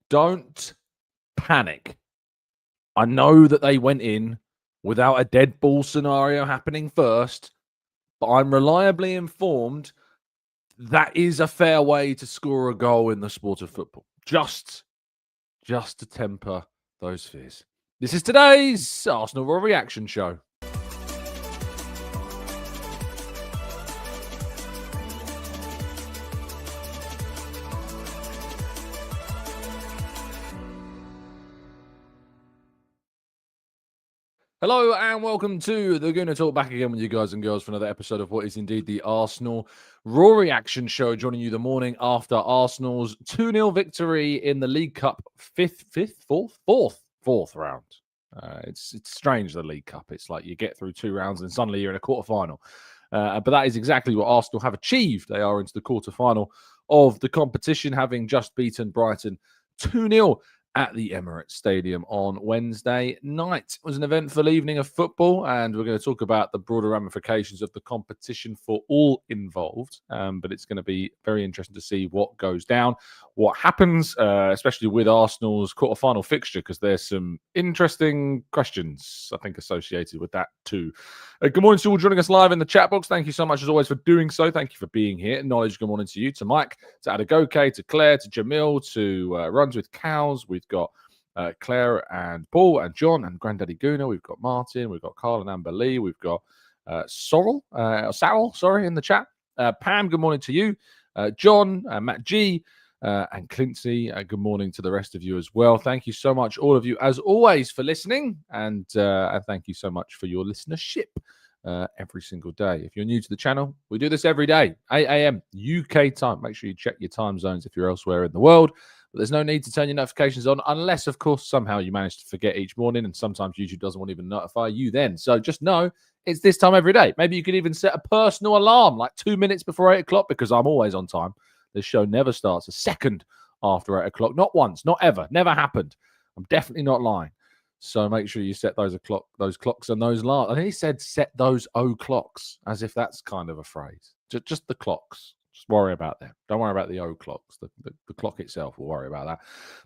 don't panic. I know that they went in without a dead ball scenario happening first, but I'm reliably informed that is a fair way to score a goal in the sport of football. Just to temper those fears. This is today's Arsenal Raw Reaction Show. Hello and welcome to the Gooner Talk, back again with you guys and girls for another episode of what is indeed the Arsenal Raw Reaction Show, joining you the morning after Arsenal's 2-0 victory in the League Cup fourth round. It's strange, the League Cup. It's like you get through 2 rounds and suddenly you're in a quarter-final. But that is exactly what Arsenal have achieved. They are into the quarter-final of the competition, having just beaten Brighton 2-0 at the Emirates Stadium on Wednesday night. It was an eventful evening of football, and we're going to talk about the broader ramifications of the competition for all involved. But it's going to be very interesting to see what goes down, what happens, especially with Arsenal's quarter-final fixture, because there's some interesting questions, I think, associated with that too. Good morning to all joining us live in the chat box. Thank you so much, as always, for doing so. Thank you for being here. Knowledge, good morning to you, to Mike, to Adegoke, to Claire, to Jamil, to Runs with Cows. We've got Claire and Paul and John and Granddaddy Gooner. We've got Martin. We've got Carl and Amber Lee. We've got Sarl, in the chat. Pam, good morning to you. John, Matt G, and Clincy. Good morning to the rest of you as well. Thank you so much, all of you, as always, for listening. And thank you so much for your listenership every single day. If you're new to the channel, we do this every day, 8 a.m. UK time. Make sure you check your time zones if you're elsewhere in the world. But there's no need to turn your notifications on unless, of course, somehow you manage to forget each morning, and sometimes YouTube doesn't want to even notify you then. So just know it's this time every day. Maybe you could even set a personal alarm like 2 minutes before 8 o'clock, because I'm always on time. This show never starts a second after 8 o'clock. Not once, not ever, never happened. I'm definitely not lying. So make sure you set those clocks and those alarms. I think he said set those o'clocks, as if that's kind of a phrase. Just the clocks. Just worry about them. Don't worry about the o'clocks. The clock itself, we'll worry about that.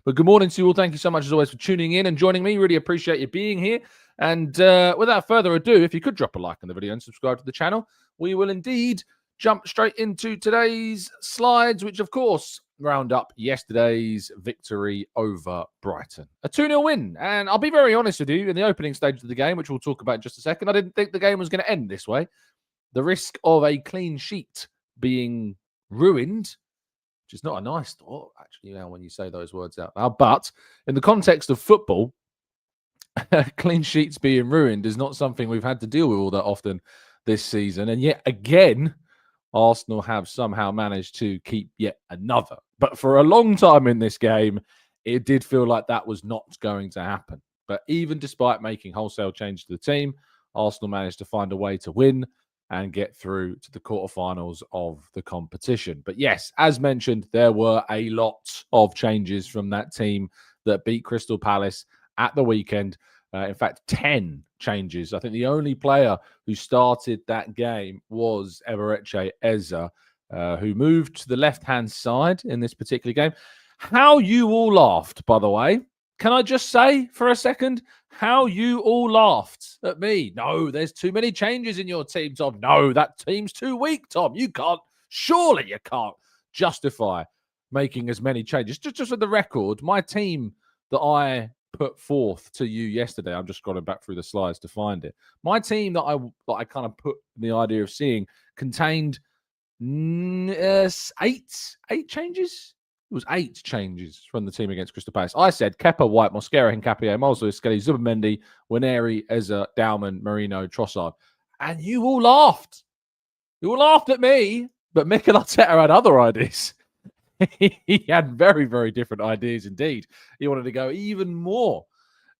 But good morning to you all. Thank you so much, as always, for tuning in and joining me. Really appreciate you being here. And without further ado, if you could drop a like on the video and subscribe to the channel, we will indeed jump straight into today's slides, which, of course, round up yesterday's victory over Brighton. A 2-0 win. And I'll be very honest with you, in the opening stage of the game, which we'll talk about in just a second, I didn't think the game was going to end this way. The risk of a clean sheet being ruined, which is not a nice thought, actually, when you say those words out loud. But in the context of football, clean sheets being ruined is not something we've had to deal with all that often this season. And yet again, Arsenal have somehow managed to keep yet another. But for a long time in this game, it did feel like that was not going to happen. But even despite making wholesale change to the team, Arsenal managed to find a way to win and get through to the quarterfinals of the competition. But yes, as mentioned, there were a lot of changes from that team that beat Crystal Palace at the weekend. In fact, 10 changes. I think the only player who started that game was Emirates Eza, who moved to the left-hand side in this particular game. How you all laughed, by the way. Can I just say for a second how you all laughed at me? No, there's too many changes in your team, Tom. No, that team's too weak, Tom. Surely you can't justify making as many changes. Just for the record, my team that I put forth to you yesterday, I'm just scrolling back through the slides to find it. My team that I kind of put the idea of seeing contained 8 changes. It was 8 changes from the team against Crystal Palace. I said Kepa, White, Mosquera, Hincapie, Skelly, Zubamendi, Nwaneri, Eza, Dowman, Merino, Trossard. And you all laughed. You all laughed at me, but Mikel Arteta had other ideas. He had very, very different ideas indeed. He wanted to go even more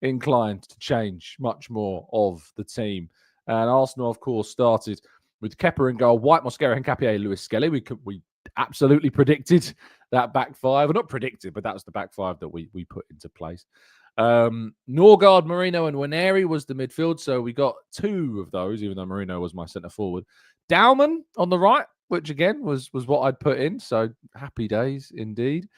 inclined to change much more of the team. And Arsenal, of course, started with Kepa in goal, White, Mosquera, Hincapie, Lewis Skelly. We absolutely predicted that back five. Well, not predicted, but that was the back five that we put into place. Norgaard, Merino, and Nwaneri was the midfield. So we got 2 of those, even though Merino was my centre forward. Dowman on the right, which again was what I'd put in. So happy days indeed.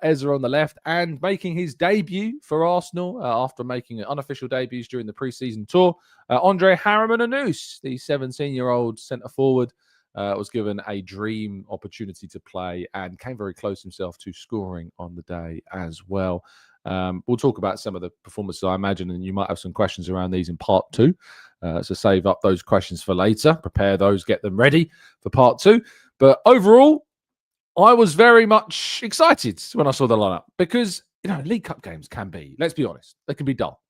Ezra on the left, and making his debut for Arsenal after making unofficial debuts during the pre-season tour. Andre Harriman-Anous, the 17-year-old centre-forward, was given a dream opportunity to play and came very close himself to scoring on the day as well. We'll talk about some of the performances, I imagine, and you might have some questions around these in part 2. So save up those questions for later. Prepare those, get them ready for part 2. But overall, I was very much excited when I saw the lineup because, League Cup games can be, let's be honest, they can be dull.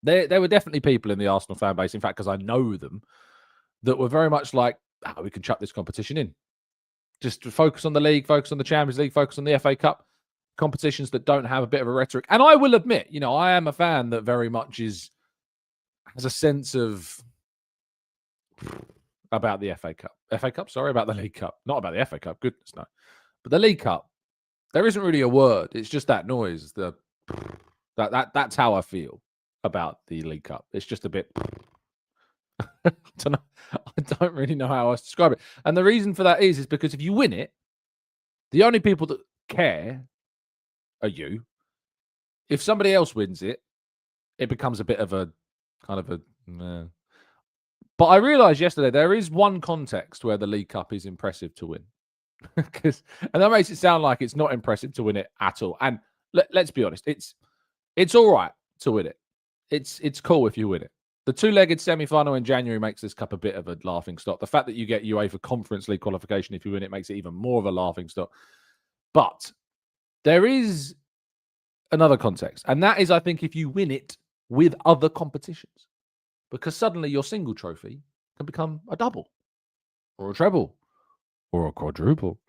There were definitely people in the Arsenal fan base, in fact, because I know them, that were very much like, we can chuck this competition in. Just to focus on the league, focus on the Champions League, focus on the FA Cup, competitions that don't have a bit of a rhetoric. And I will admit, I am a fan that very much has a sense of about the FA Cup. About the League Cup. Not about the FA Cup, goodness no. But the League Cup, there isn't really a word. It's just that noise. That's how I feel about the League Cup. It's just a bit... I don't really know how else to describe it. And the reason for that is because if you win it, the only people that care are you. If somebody else wins it, it becomes a bit of a kind of a... But I realised yesterday there is one context where the League Cup is impressive to win. And that makes it sound like it's not impressive to win it at all. And let's be honest, it's all right to win it. It's cool if you win it. The two-legged semi-final in January makes this cup a bit of a laughing stock. The fact that you get UEFA Conference League qualification if you win it makes it even more of a laughing stock. But there is another context, and that is, I think, if you win it with other competitions. Because suddenly your single trophy can become a double or a treble or a quadruple.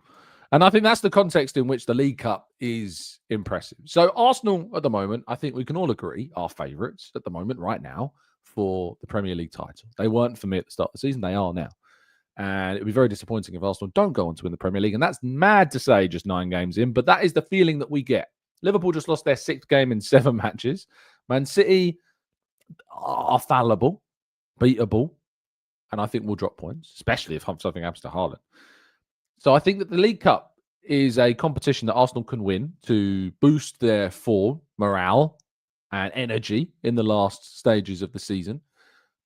And I think that's the context in which the League Cup is impressive. So Arsenal at the moment, I think we can all agree, are favourites at the moment right now for the Premier League title. They weren't for me at the start of the season. They are now. And it would be very disappointing if Arsenal don't go on to win the Premier League. And that's mad to say just 9 games in, but that is the feeling that we get. Liverpool just lost their 6th game in 7 matches. Man City are fallible, beatable, and I think will drop points, especially if something happens to Haaland. So I think that the League Cup is a competition that Arsenal can win to boost their form, morale, and energy in the last stages of the season.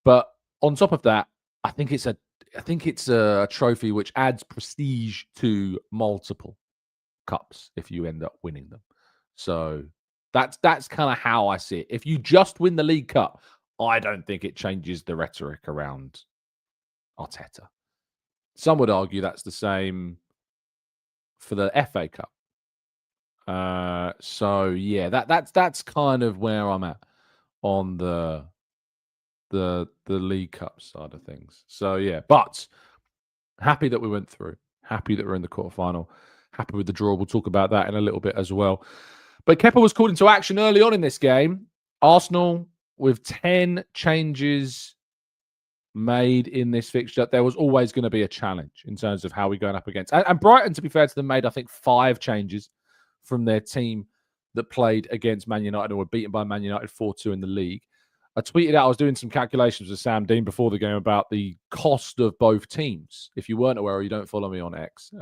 But on top of that, I think it's a trophy which adds prestige to multiple cups if you end up winning them. So that's kind of how I see it. If you just win the League Cup, I don't think it changes the rhetoric around Arteta. Some would argue that's the same for the FA Cup. So yeah, that's kind of where I'm at on the League Cup side of things. So yeah, but happy that we went through. Happy that we're in the quarterfinal. Happy with the draw. We'll talk about that in a little bit as well. But Kepa was called into action early on in this game. Arsenal with 10 changes made in this fixture. There was always going to be a challenge in terms of how we're going up against. And Brighton, to be fair to them, made, I think, 5 changes from their team that played against Man United and were beaten by Man United 4-2 in the league. I tweeted out, I was doing some calculations with Sam Dean before the game about the cost of both teams. If you weren't aware or you don't follow me on X,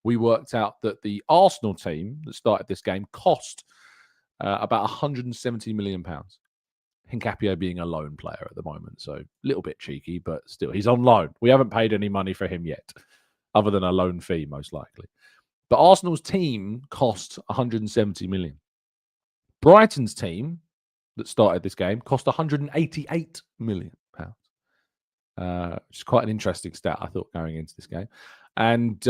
we worked out that the Arsenal team that started this game cost about £170 million. Hincapie being a loan player at the moment, so a little bit cheeky, but still, he's on loan. We haven't paid any money for him yet, other than a loan fee, most likely. But Arsenal's team cost 170 million. Brighton's team that started this game cost 188 million pounds. Which is quite an interesting stat, I thought, going into this game. And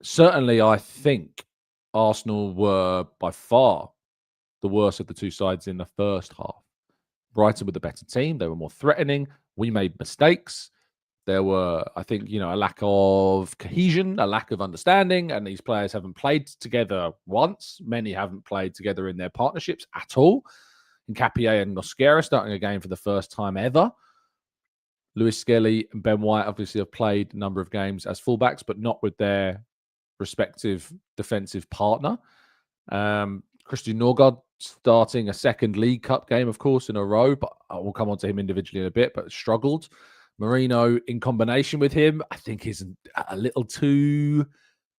certainly, I think Arsenal were by far the worst of the two sides in the first half. Brighton were the better team. They were more threatening. We made mistakes. There were, I think, a lack of cohesion, a lack of understanding, and these players haven't played together once. Many haven't played together in their partnerships at all. Hincapie and Mosquera starting a game for the first time ever. Lewis Skelly and Ben White obviously have played a number of games as fullbacks, but not with their respective defensive partner. Christian Norgaard starting a second League Cup game, of course, in a row, but I will come on to him individually in a bit, but struggled. Merino, in combination with him, I think is a little too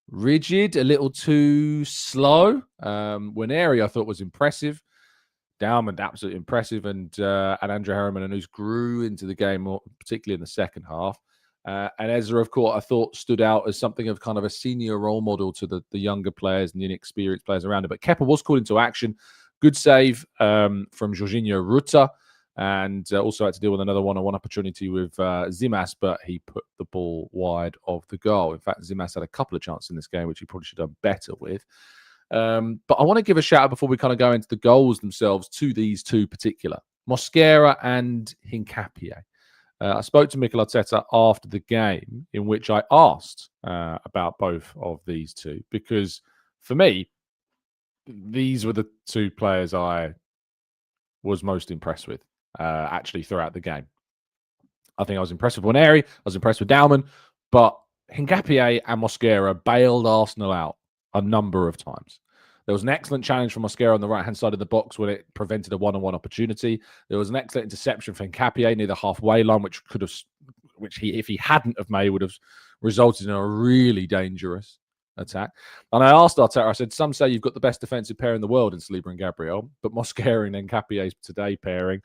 rigid, a little too slow. Nwaneri, I thought, was impressive. Dowman, absolutely impressive. And Andrew Harriman and Noose grew into the game, more, particularly in the second half. And Ezra, of course, I thought stood out as something of kind of a senior role model to the younger players and the inexperienced players around it. But Kepa was called into action. Good save from Jorginho Ruta. And also had to deal with another one-on-one opportunity with Zimas, but he put the ball wide of the goal. In fact, Zimas had a couple of chances in this game, which he probably should have done better with. But I want to give a shout out before we kind of go into the goals themselves to these two particular, Mosquera and Hincapie. I spoke to Mikel Arteta after the game, in which I asked about both of these two, because for me, these were the two players I was most impressed with, actually, throughout the game. I think I was impressed with Nwaneri, I was impressed with Dowman, but Hincapie and Mosquera bailed Arsenal out a number of times. There was an excellent challenge from Mosquera on the right-hand side of the box when it prevented a one-on-one opportunity. There was an excellent interception for Hincapie near the halfway line, which he, if he hadn't have made, would have resulted in a really dangerous attack. And I asked Arteta, I said, some say you've got the best defensive pair in the world in Saliba and Gabriel, but Mosquera and Hincapie's today pairing,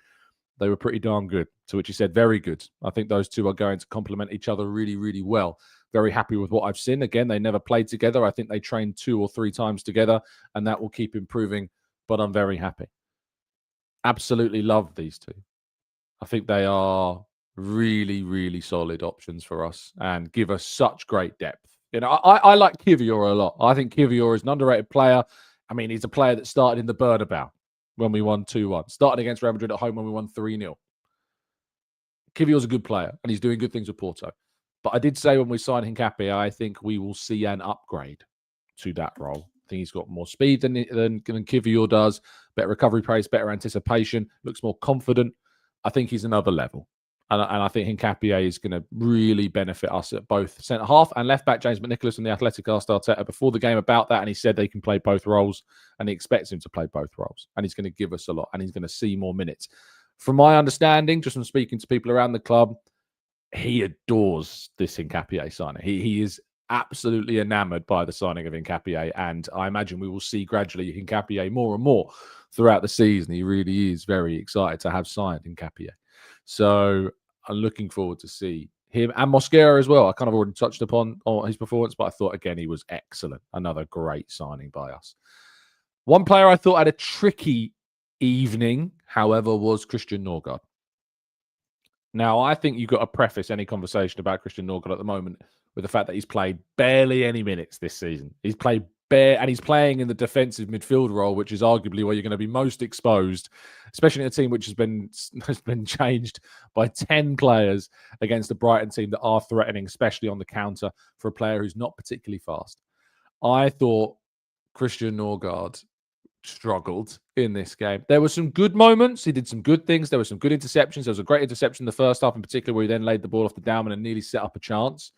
they were pretty darn good. To which he said, very good. I think those two are going to complement each other really, really well. Very happy with what I've seen. Again, they never played together. I think they trained 2 or 3 times together, and that will keep improving, but I'm very happy. Absolutely love these two. I think they are really, really solid options for us and give us such great depth. You know, I like Kivior a lot. I think Kivior is an underrated player. I mean, he's a player that started in the Bernabeu when we won 2-1. Started against Real Madrid at home when we won 3-0. Kivior's a good player, and he's doing good things with Porto. But I did say when we signed Hincapie, I think we will see an upgrade to that role. I think he's got more speed than Kivior does, better recovery pace, better anticipation, looks more confident. I think he's another level. And I think Hincapie is going to really benefit us at both centre-half and left-back. James McNicholas from The Athletic asked Arteta before the game about that, and he said they can play both roles, and he expects him to play both roles. And he's going to give us a lot, and he's going to see more minutes. From my understanding, just from speaking to people around the club, he adores this Hincapie signing. He is absolutely enamored by the signing of Hincapie, and I imagine we will see gradually Hincapie more and more throughout the season. He really is very excited to have signed Hincapie. So I'm looking forward to see him and Mosquera as well. I kind of already touched upon his performance, but I thought, again, he was excellent. Another great signing by us. One player I thought had a tricky evening, however, was Christian Norgaard. Now, I think you've got to preface any conversation about Christian Norgaard at the moment with the fact that he's played barely any minutes this season. He's played and he's playing in the defensive midfield role, which is arguably where you're going to be most exposed, especially in a team which has been changed by 10 players against a Brighton team that are threatening, especially on the counter, for a player who's not particularly fast. I thought Christian Norgaard struggled in this game. There were some good moments. He did some good things. There were some good interceptions. There was a great interception in the first half in particular where he then laid the ball off the Dowman and nearly set up a chance.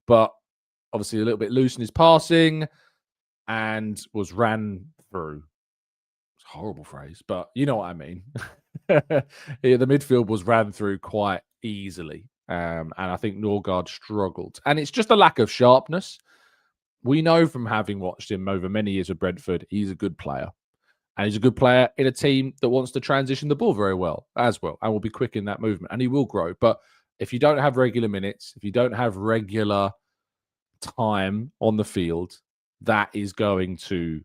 But obviously a little bit loose in his passing and was ran through. It's a horrible phrase, but you know what I mean. The midfield was ran through quite easily. And I think Norgaard struggled. And it's just a lack of sharpness. We know from having watched him over many years with Brentford, he's a good player. And he's a good player in a team that wants to transition the ball very well, and will be quick in that movement, and he will grow. But if you don't have regular minutes, if you don't have regular time on the field, that is going to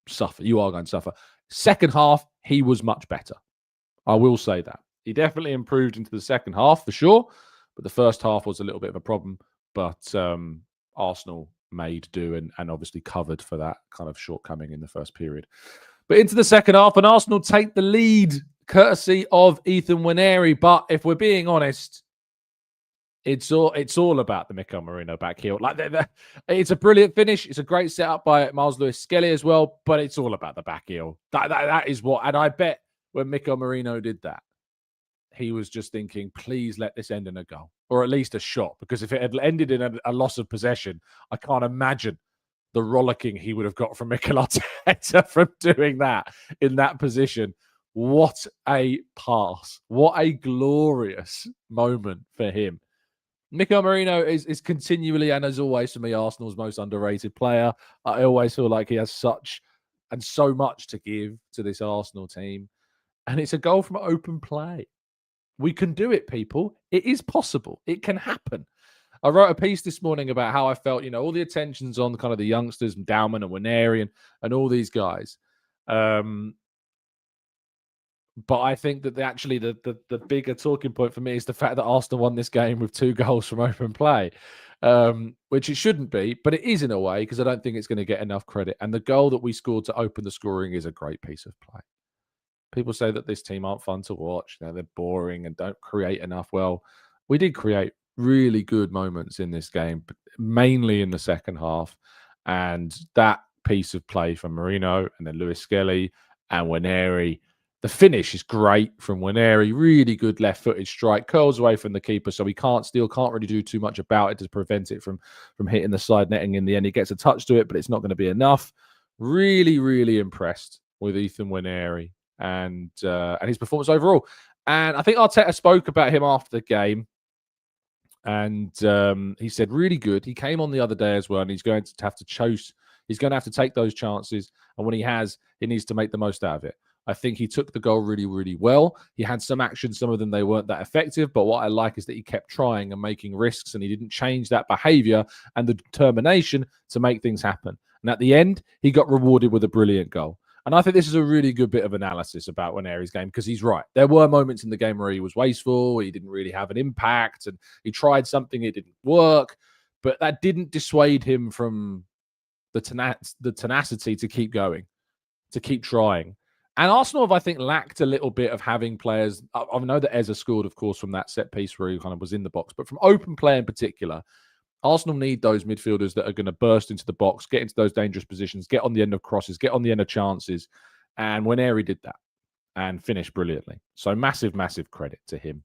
suffer. You are going to suffer. Second half, he was much better. I will say that. He definitely improved into the second half for sure, but the first half was a little bit of a problem. But Arsenal made do and obviously covered for that kind of shortcoming in the first period. But into the second half, and Arsenal take the lead courtesy of Ethan Nwaneri. But if we're being honest, it's all about the Mikel Merino back heel. Like it's a brilliant finish. It's a great setup by Miles Lewis-Skelly as well. But it's all about the back heel. That is what. And I bet when Mikel Merino did that, he was just thinking, please let this end in a goal or at least a shot. Because if it had ended in a loss of possession, I can't imagine the rollicking he would have got from Mikel Arteta from doing that in that position. What a pass. What a glorious moment for him. Mikel Merino is continually, and as always for me, Arsenal's most underrated player. I always feel like he has such and so much to give to this Arsenal team. And it's a goal from open play. We can do it, people. It is possible. It can happen. I wrote a piece this morning about how I felt, all the attention's on kind of the youngsters, Dowman and Nwaneri and all these guys. But I think that the bigger talking point for me is the fact that Arsenal won this game with 2 goals from open play, which it shouldn't be, but it is in a way because I don't think it's going to get enough credit. And the goal that we scored to open the scoring is a great piece of play. People say that this team aren't fun to watch. They're boring and don't create enough. Well, we did create really good moments in this game, but mainly in the second half. And that piece of play from Merino and then Lewis Skelly and Nwaneri. The finish is great from Nwaneri. Really good left-footed strike. Curls away from the keeper, so he can't really do too much about it to prevent it from hitting the side netting in the end. He gets a touch to it, but it's not going to be enough. Really, really impressed with Ethan Nwaneri and his performance overall. And I think Arteta spoke about him after the game. And he said, really good. He came on the other day as well, and he's going to have to choose. He's going to have to take those chances. And when he has, he needs to make the most out of it. I think he took the goal really, really well. He had some action. Some of them, they weren't that effective. But what I like is that he kept trying and making risks, and he didn't change that behavior and the determination to make things happen. And at the end, he got rewarded with a brilliant goal. And I think this is a really good bit of analysis about Nwaneri's game because he's right. There were moments in the game where he was wasteful. He didn't really have an impact, and he tried something, it didn't work. But that didn't dissuade him from the tenacity to keep going, to keep trying. And Arsenal have, I think, lacked a little bit of having players. I know that Eza scored, of course, from that set piece where he kind of was in the box. But from open play in particular, Arsenal need those midfielders that are going to burst into the box, get into those dangerous positions, get on the end of crosses, get on the end of chances. And Nwaneri did that and finished brilliantly. So massive, massive credit to him.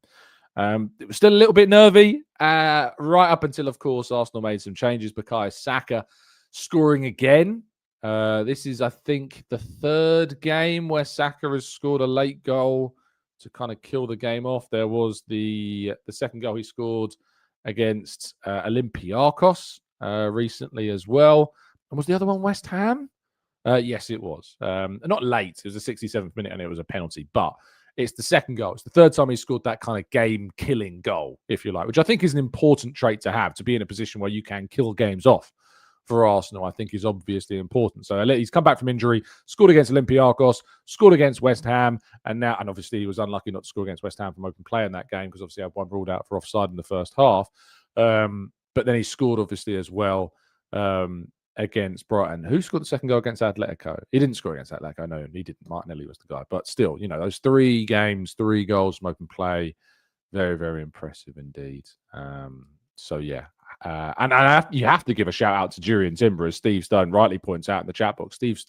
It was still a little bit nervy right up until, of course, Arsenal made some changes. Bukayo Saka scoring again. This is, I think, the 3rd game where Saka has scored a late goal to kind of kill the game off. There was the second goal he scored against Olympiacos recently as well. And was the other one West Ham? Yes, it was. Not late. It was the 67th minute and it was a penalty. But it's the second goal. It's the 3rd time he scored that kind of game-killing goal, if you like, which I think is an important trait to have, to be in a position where you can kill games off. For Arsenal, I think is obviously important. So he's come back from injury, scored against Olympiacos, scored against West Ham, and obviously he was unlucky not to score against West Ham from open play in that game because obviously I had one ruled out for offside in the first half. But then he scored obviously as well against Brighton. Who scored the second goal against Atletico? He didn't score against Atletico. No, he didn't. Martinelli was the guy. But still, those 3 games, 3 goals from open play, very, very impressive indeed. So yeah. And you have to give a shout out to Jurriën Timber, as Steve Stone rightly points out in the chat box. Steve's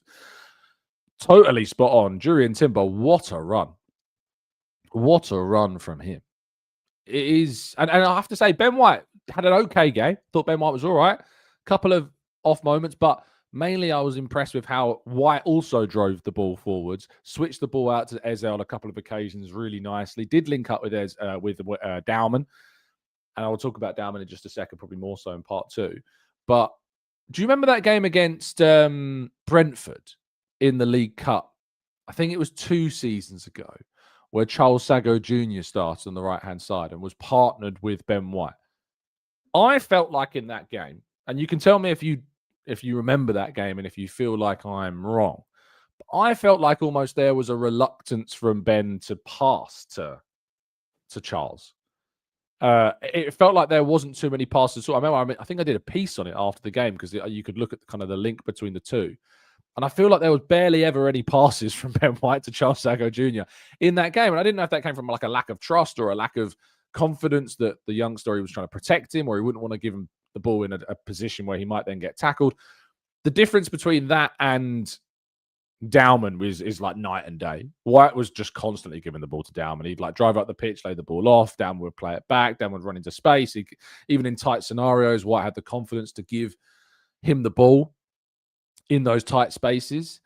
totally spot on. Jurriën Timber, what a run. What a run from him. It is, and I have to say, Ben White had an okay game. Thought Ben White was all right. Couple of off moments, but mainly I was impressed with how White also drove the ball forwards, switched the ball out to Eze on a couple of occasions really nicely, did link up with Dowman. And I will talk about Dowman in just a second, probably more so in part 2. But do you remember that game against Brentford in the League Cup? I think it was 2 seasons ago, where Charles Sago Jr. started on the right-hand side and was partnered with Ben White. I felt like in that game, and you can tell me if you remember that game and if you feel like I'm wrong, but I felt like almost there was a reluctance from Ben to pass to Charles. It felt like there wasn't too many passes. So I think I did a piece on it after the game because you could look at kind of the link between the two. And I feel like there was barely ever any passes from Ben White to Charles Sago Jr. in that game. And I didn't know if that came from like a lack of trust or a lack of confidence that the youngster, he was trying to protect him, or he wouldn't want to give him the ball in a position where he might then get tackled. The difference between that and Dowman is like night and day. White was just constantly giving the ball to Dowman. He'd like drive up the pitch, lay the ball off. Dowman would play it back. Dowman would run into space. Even in tight scenarios, White had the confidence to give him the ball in those tight spaces.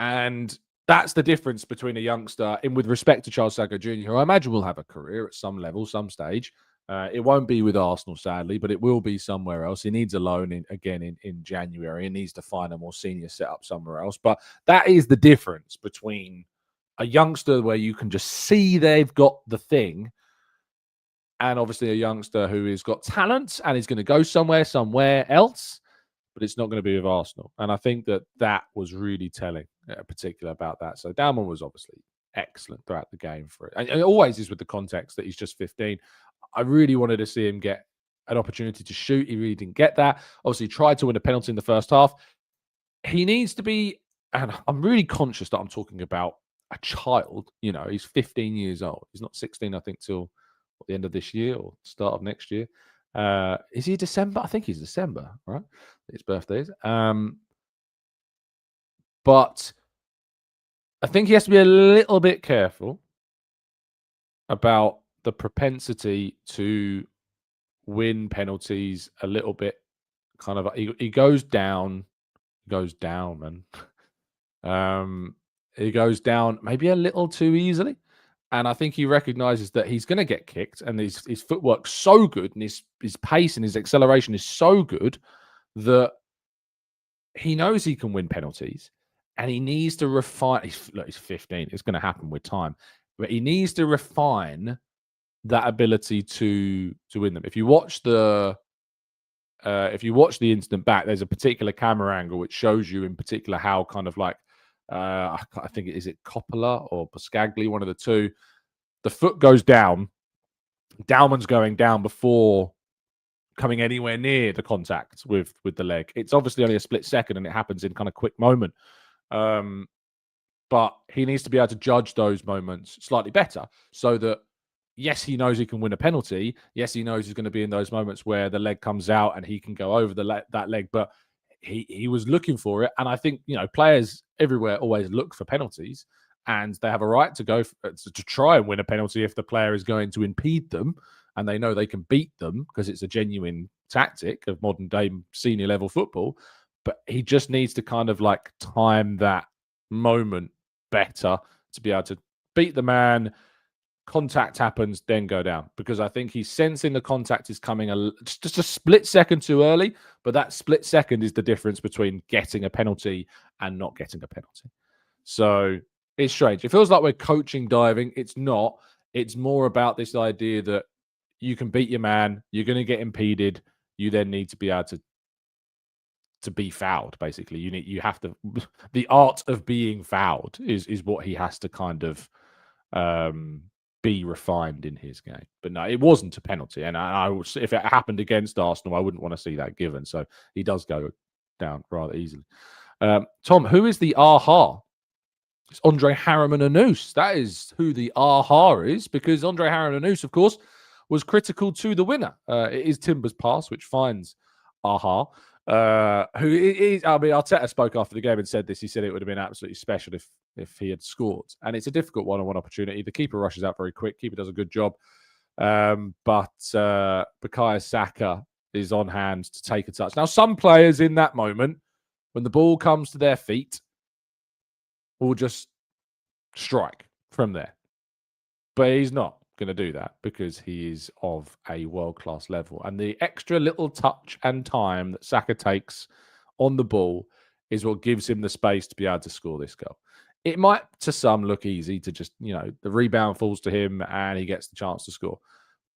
And that's the difference between a youngster, and with respect to Charles Sago Jr., who I imagine will have a career at some level, some stage, It won't be with Arsenal, sadly, but it will be somewhere else. He needs a loan in January. He needs to find a more senior setup somewhere else. But that is the difference between a youngster where you can just see they've got the thing, and obviously a youngster who has got talent and is going to go somewhere else, but it's not going to be with Arsenal. And I think that was really telling, particular about that. So Dalman was obviously excellent throughout the game for it. And it always is with the context that he's just 15. I really wanted to see him get an opportunity to shoot. He really didn't get that. Obviously, he tried to win a penalty in the first half. He needs to be, and I'm really conscious that I'm talking about a child. You know, he's 15 years old. He's not 16, I think, till the end of this year or start of next year. Is he December? I think he's December, right? His birthdays. But I think he has to be a little bit careful about the propensity to win penalties a little bit. Kind of, he goes down, man. He goes down maybe a little too easily. And I think he recognizes that he's going to get kicked, and his footwork's so good, and his pace and his acceleration is so good that he knows he can win penalties, and he needs to refine. He's 15. It's going to happen with time, but he needs to refine that ability to win them. If you watch the incident back, there's a particular camera angle which shows you in particular how kind of like I think is it Coppola or Pascagli, one of the two. The foot goes down. Dalman's going down before coming anywhere near the contact with the leg. It's obviously only a split second, and it happens in kind of quick moment. But he needs to be able to judge those moments slightly better, so that yes, he knows he can win a penalty. Yes, he knows he's going to be in those moments where the leg comes out and he can go over that leg. But he was looking for it, and I think players everywhere always look for penalties, and they have a right to go to try and win a penalty if the player is going to impede them, and they know they can beat them because it's a genuine tactic of modern day senior level football. But he just needs to kind of like time that moment better to be able to beat the man. Contact happens, then go down, because I think he's sensing the contact is coming just a split second too early. But that split second is the difference between getting a penalty and not getting a penalty. So it's strange. It feels like we're coaching diving. It's not. It's more about this idea that you can beat your man. You're going to get impeded. You then need to be able to be fouled. Basically, you have to. The art of being fouled is what he has to kind of be refined in his game. But no, it wasn't a penalty, and if it happened against Arsenal, I wouldn't want to see that given. So he does go down rather easily. Tom, who is the Aha? It's Andre Harriman Anous. That is who the Aha is, because Andre Harriman Anous, of course, was critical to the winner. It is Timber's pass which finds Aha. Who is? I mean, Arteta spoke after the game and said this. He said it would have been absolutely special if he had scored, and it's a difficult one-on-one opportunity. The keeper rushes out very quick. Keeper does a good job, but Bukayo Saka is on hand to take a touch. Now, some players in that moment, when the ball comes to their feet, will just strike from there, but he's not going to do that because he is of a world-class level. And the extra little touch and time that Saka takes on the ball is what gives him the space to be able to score this goal. It might, to some, look easy to just, the rebound falls to him and he gets the chance to score.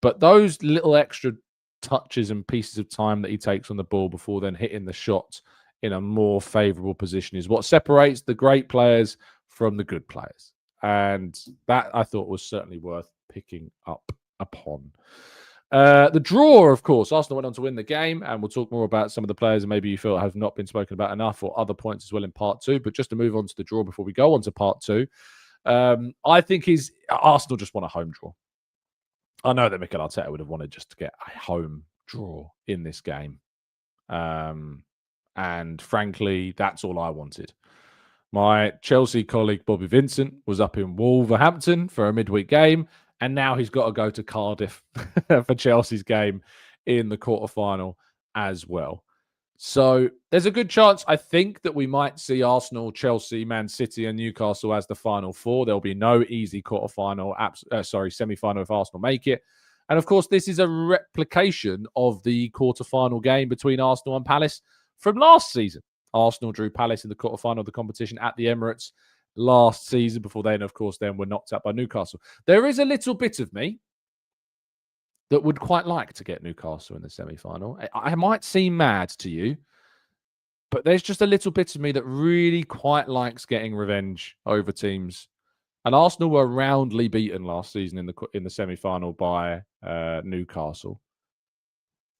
But those little extra touches and pieces of time that he takes on the ball before then hitting the shot in a more favourable position is what separates the great players from the good players. And that, I thought, was certainly worth picking up upon. The draw, of course, Arsenal went on to win the game, and we'll talk more about some of the players that maybe you feel have not been spoken about enough, or other points as well in part two. But just to move on to the draw before we go on to part two, I think Arsenal just want a home draw. I know that Mikel Arteta would have wanted just to get a home draw in this game. And frankly, that's all I wanted. My Chelsea colleague Bobby Vincent was up in Wolverhampton for a midweek game, and now he's got to go to Cardiff for Chelsea's game in the quarterfinal as well. So there's a good chance, I think, that we might see Arsenal, Chelsea, Man City, and Newcastle as the final four. There'll be no easy semi-final if Arsenal make it. And of course, this is a replication of the quarterfinal game between Arsenal and Palace from last season. Arsenal drew Palace in the quarterfinal of the competition at the Emirates last season, before then, of course, were knocked out by Newcastle. There is a little bit of me that would quite like to get Newcastle in the semi-final. I might seem mad to you, but there's just a little bit of me that really quite likes getting revenge over teams. And Arsenal were roundly beaten last season in the semi-final by Newcastle.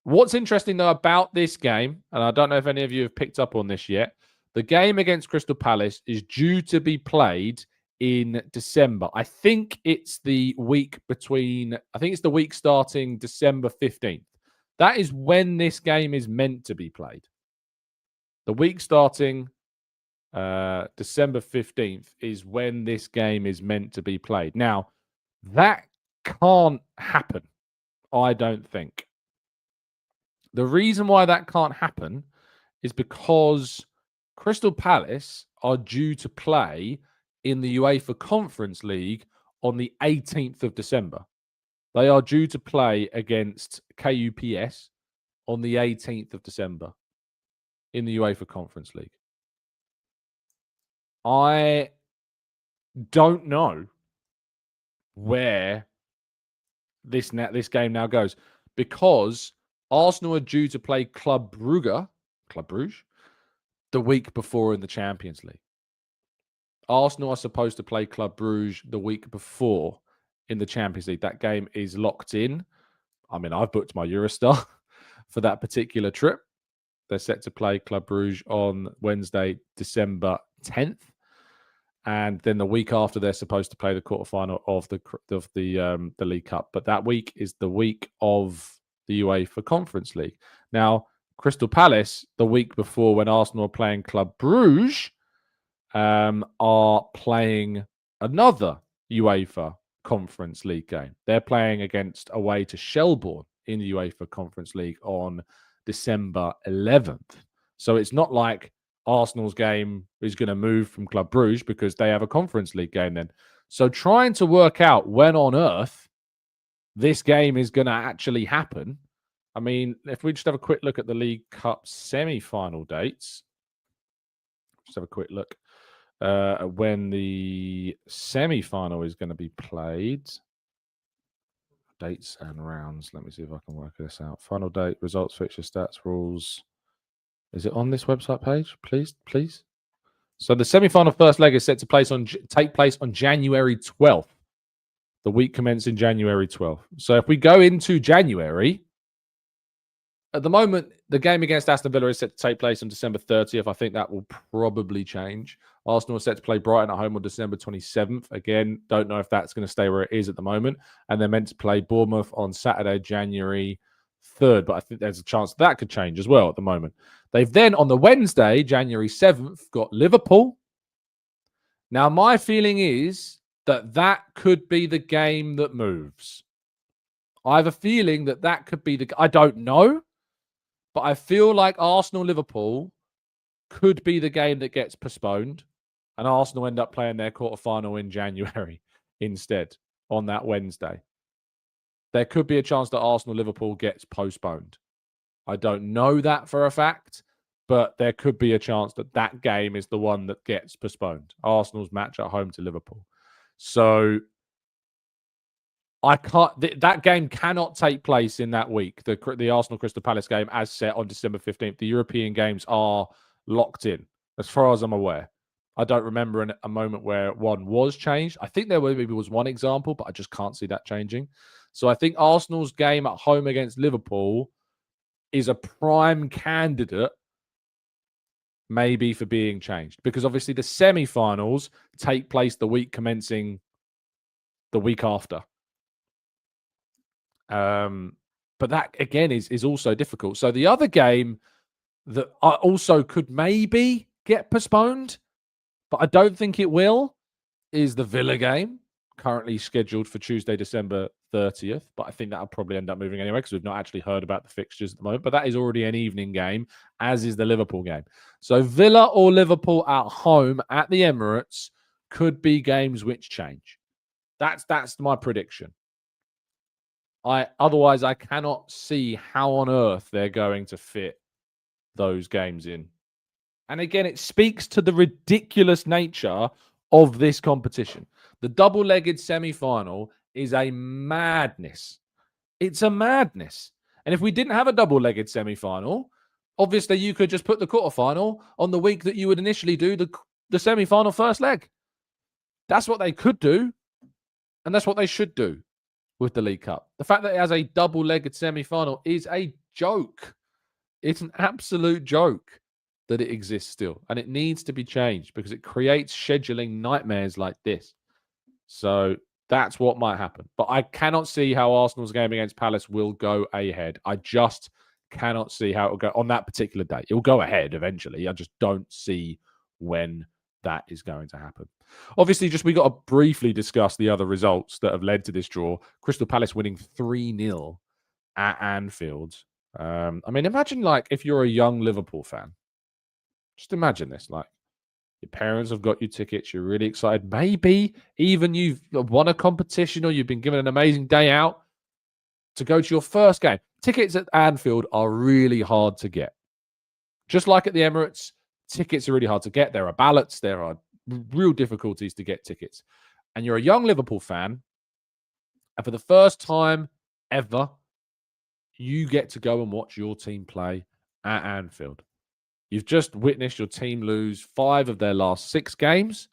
What's interesting, though, about this game, and I don't know if any of you have picked up on this yet, the game against Crystal Palace is due to be played in December. I think it's the week starting December 15th. That is when this game is meant to be played. The week starting December 15th is when this game is meant to be played. Now, that can't happen, I don't think. The reason why that can't happen is because Crystal Palace are due to play in the UEFA Conference League on the 18th of December. They are due to play against KUPS on the 18th of December in the UEFA Conference League. I don't know where this game now goes, because Arsenal are due to play Club Brugge, the week before in the Champions League. Arsenal are supposed to play Club Brugge the week before in the Champions League. That game is locked in. I mean, I've booked my Eurostar for that particular trip. They're set to play Club Brugge on Wednesday, December 10th. And then the week after, they're supposed to play the quarterfinal of the League Cup. But that week is the week of the UEFA Conference League. Now, Crystal Palace, the week before, when Arsenal are playing Club Brugge, are playing another UEFA Conference League game. They're playing away to Shelbourne in the UEFA Conference League on December 11th. So it's not like Arsenal's game is going to move from Club Brugge, because they have a Conference League game then. So trying to work out when on earth this game is going to actually happen. I mean, if we just have a quick look at the League Cup semi-final dates. Just have a quick look at when the semi-final is going to be played. Dates and rounds. Let me see if I can work this out. Final date, results, fixture, stats, rules. Is it on this website page? Please. So the semi-final first leg is set to take place on January 12th. The week commencing January 12th. So if we go into January, at the moment, the game against Aston Villa is set to take place on December 30th. I think that will probably change. Arsenal are set to play Brighton at home on December 27th. Again, don't know if that's going to stay where it is at the moment. And they're meant to play Bournemouth on Saturday, January 3rd. But I think there's a chance that could change as well at the moment. They've then, on the Wednesday, January 7th, got Liverpool. Now, my feeling is that could be the game that moves. I have a feeling that could be I don't know, but I feel like Arsenal-Liverpool could be the game that gets postponed, and Arsenal end up playing their quarterfinal in January instead on that Wednesday. There could be a chance that Arsenal-Liverpool gets postponed. I don't know that for a fact, but there could be a chance that game is the one that gets postponed. Arsenal's match at home to Liverpool. So I can't. That game cannot take place in that week. The Arsenal Crystal Palace game, as set on December 15th. The European games are locked in, as far as I'm aware. I don't remember a moment where one was changed. I think there maybe was one example, but I just can't see that changing. So I think Arsenal's game at home against Liverpool is a prime candidate, maybe, for being changed, because obviously the semi-finals take place the week commencing the week after. But that, again, is also difficult. So the other game that also could maybe get postponed, but I don't think it will, is the Villa game, currently scheduled for Tuesday, December 30th. But I think that'll probably end up moving anyway, because we've not actually heard about the fixtures at the moment. But that is already an evening game, as is the Liverpool game. So Villa or Liverpool at home at the Emirates could be games which change. That's my prediction. Otherwise, I cannot see how on earth they're going to fit those games in. And again, it speaks to the ridiculous nature of this competition. The double-legged semi-final is a madness. It's a madness. And if we didn't have a double-legged semi-final, obviously you could just put the quarterfinal on the week that you would initially do the semi-final first leg. That's what they could do, and that's what they should do with the League Cup. The fact that it has a double-legged semi-final is a joke. It's an absolute joke that it exists still, and it needs to be changed because it creates scheduling nightmares like this. So that's what might happen. But I cannot see how Arsenal's game against Palace will go ahead. I just cannot see how it will go on that particular day. It will go ahead eventually. I just don't see when that is going to happen. Obviously, we got to briefly discuss the other results that have led to this draw. Crystal Palace winning 3-0 at Anfield. I mean, imagine if you're a young Liverpool fan. Just imagine this, your parents have got you tickets, you're really excited. Maybe even you've won a competition or you've been given an amazing day out to go to your first game. Tickets at Anfield are really hard to get. Just like at the Emirates, tickets are really hard to get. There are ballots, there are real difficulties to get tickets. And you're a young Liverpool fan, and for the first time ever, you get to go and watch your team play at Anfield. You've just witnessed your team lose 5 of their last 6 games.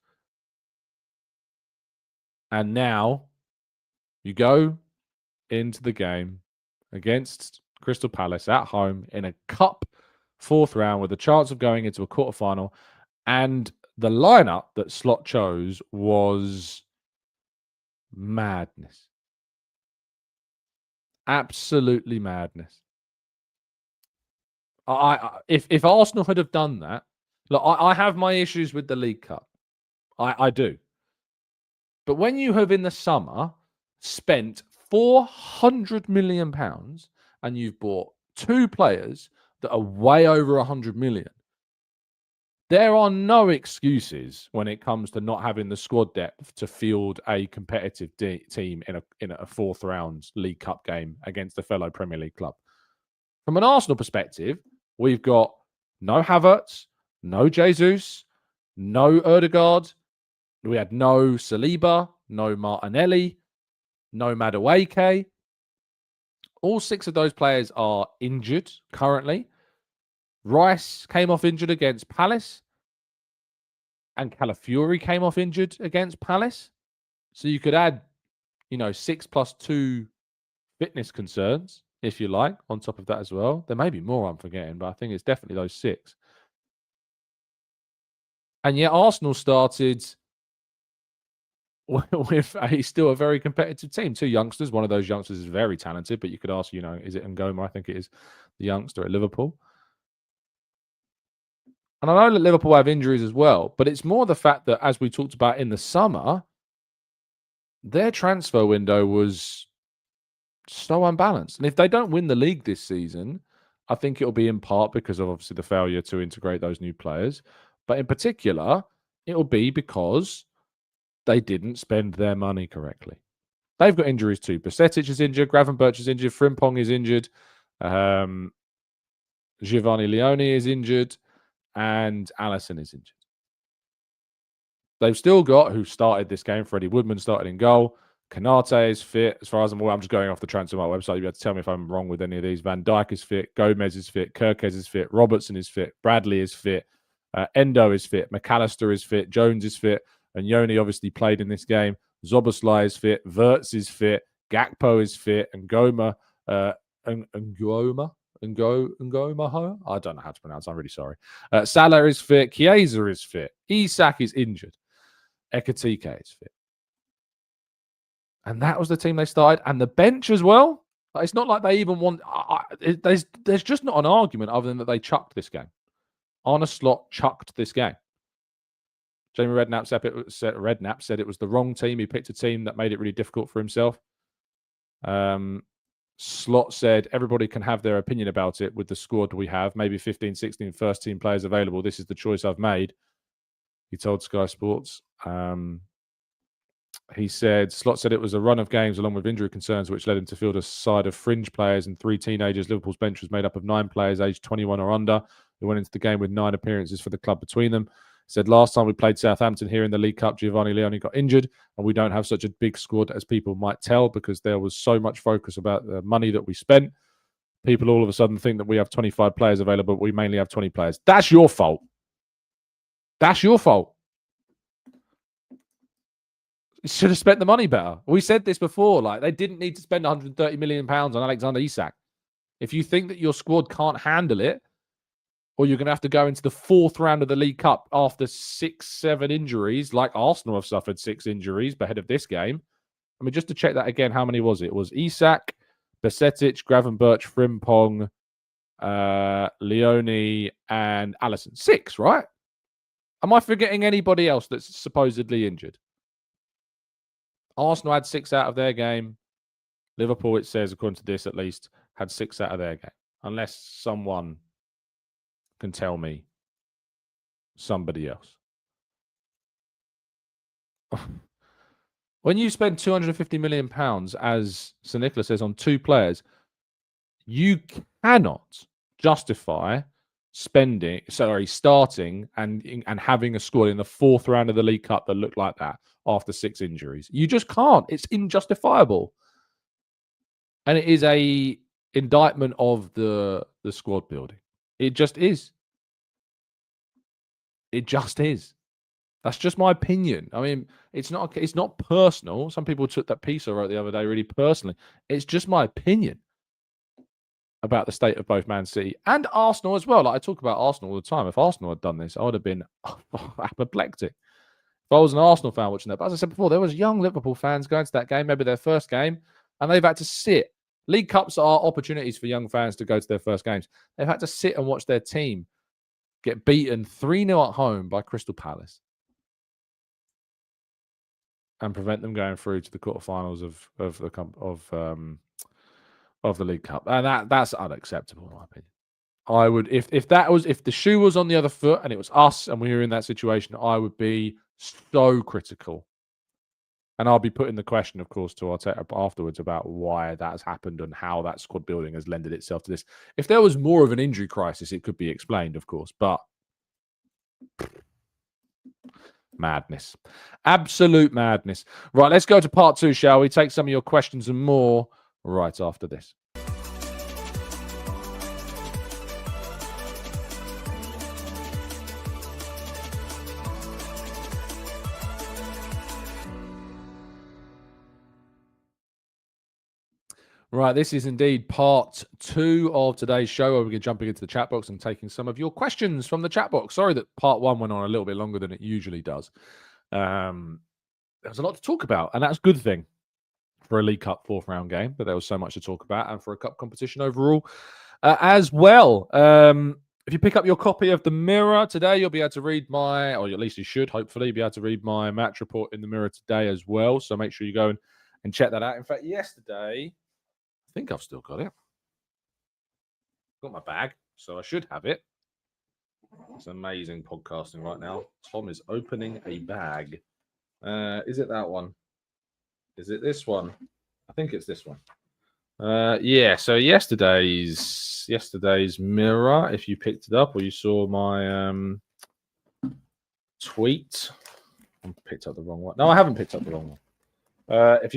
And now you go into the game against Crystal Palace at home in a cup 4th round with a chance of going into a quarterfinal. And the lineup that Slot chose was madness. Absolutely madness. If Arsenal had have done that, look, I have my issues with the League Cup. I do. But when you have in the summer spent £400 million and you've bought 2 players that are way over 100 million, there are no excuses when it comes to not having the squad depth to field a competitive team in a 4th round League Cup game against a fellow Premier League club. From an Arsenal perspective, we've got no Havertz, no Jesus, no Odegaard. We had no Saliba, no Martinelli, no Madueke. All 6 of those players are injured currently. Rice came off injured against Palace. And Calafiori came off injured against Palace. So you could add, 6 plus 2 fitness concerns, if you like, on top of that as well. There may be more I'm forgetting, but I think it's definitely those 6. And yet Arsenal started with still a very competitive team. 2 youngsters. One of those youngsters is very talented, but you could ask, is it Ngoma? I think it is the youngster at Liverpool. And I know that Liverpool have injuries as well, but it's more the fact that, as we talked about in the summer, their transfer window was so unbalanced. And if they don't win the league this season, I think it'll be in part because of obviously the failure to integrate those new players. But in particular, it'll be because they didn't spend their money correctly. They've got injuries too. Basetic is injured. Gravenberch is injured. Frimpong is injured. Giovanni Leone is injured. And Alisson is injured. They've still got, who started this game, Freddie Woodman started in goal. Kanate is fit. As far as I'm aware, I'm just going off the Transfermarkt website. You have to tell me if I'm wrong with any of these. Van Dijk is fit. Gomez is fit. Kirkes is fit. Robertson is fit. Bradley is fit. Endo is fit. McAllister is fit. Jones is fit. And Yoni obviously played in this game. Zoboslai is fit. Wirtz is fit. Gakpo is fit. And Ngoma. Ngomaho? I don't know how to pronounce. I'm really sorry. Salah is fit. Chiesa is fit. Isak is injured. Ekatike is fit. And that was the team they started. And the bench as well. It's not like they even want... There's just not an argument other than that they chucked this game. Arne Slot chucked this game. Jamie Redknapp said it was the wrong team. He picked a team that made it really difficult for himself. Slot said everybody can have their opinion about it with the squad we have. Maybe 15, 16 first-team players available. This is the choice I've made, he told Sky Sports. He said, Slot said it was a run of games along with injury concerns, which led him to field a side of fringe players and 3 teenagers. Liverpool's bench was made up of 9 players aged 21 or under, who went into the game with 9 appearances for the club between them. He said, last time we played Southampton here in the League Cup, Giovanni Leone got injured, and we don't have such a big squad as people might tell because there was so much focus about the money that we spent. People all of a sudden think that we have 25 players available, but we mainly have 20 players. That's your fault. That's your fault. Should have spent the money better. We said this before. Like, they didn't need to spend £130 million on Alexander Isak. If you think that your squad can't handle it, or you're going to have to go into the 4th round of the League Cup after 6-7 injuries, like Arsenal have suffered 6 injuries ahead of this game. I mean, just to check that again, how many was it? It was Isak, Besetic, Gravenberch, Frimpong, Leone, and Alisson. 6, right? Am I forgetting anybody else that's supposedly injured? Arsenal had 6 out of their game. Liverpool, it says, according to this at least, had 6 out of their game. Unless someone can tell me somebody else. When you spend £250 million, as Sir Nicholas says, on 2 players, you cannot justify starting and having a squad in the 4th round of the League Cup that looked like that after 6 injuries. You just can't. It's injustifiable. And it is a indictment of the squad building. It just is. It just is. That's just my opinion. I mean, it's not personal. Some people took that piece I wrote the other day really personally. It's just my opinion about the state of both Man City and Arsenal as well. Like, I talk about Arsenal all the time. If Arsenal had done this, I would have been apoplectic. If I was an Arsenal fan watching that. But as I said before, there was young Liverpool fans going to that game, maybe their first game, and they've had to sit. League Cups are opportunities for young fans to go to their first games. They've had to sit and watch their team get beaten 3-0 at home by Crystal Palace and prevent them going through to the quarterfinals of the League Cup. And that's unacceptable in my opinion. I would, if the shoe was on the other foot and it was us and we were in that situation, I would be so critical. And I'll be putting the question, of course, to Arteta afterwards about why that has happened and how that squad building has lended itself to this. If there was more of an injury crisis, it could be explained, of course, but madness. Absolute madness. Right, let's go to part 2, shall we? Take some of your questions and more right after this. Right, this is indeed part 2 of today's show where we're jumping into the chat box and taking some of your questions from the chat box. Sorry that part 1 went on a little bit longer than it usually does. There was a lot to talk about, and that's a good thing for a League Cup 4th round game, but there was so much to talk about, and for a cup competition overall as well. If you pick up your copy of the Mirror today, you'll be able to read or at least you should, hopefully, be able to read my match report in the Mirror today as well. So make sure you go and check that out. In fact, yesterday, I think I've still got it. Got my bag, so I should have it. It's amazing podcasting right now. Tom is opening a bag. Is it that one? Is it this one? I think it's this one. Yeah, so yesterday's Mirror, if you picked it up or you saw my tweet. I picked up the wrong one. No, I haven't picked up the wrong one. If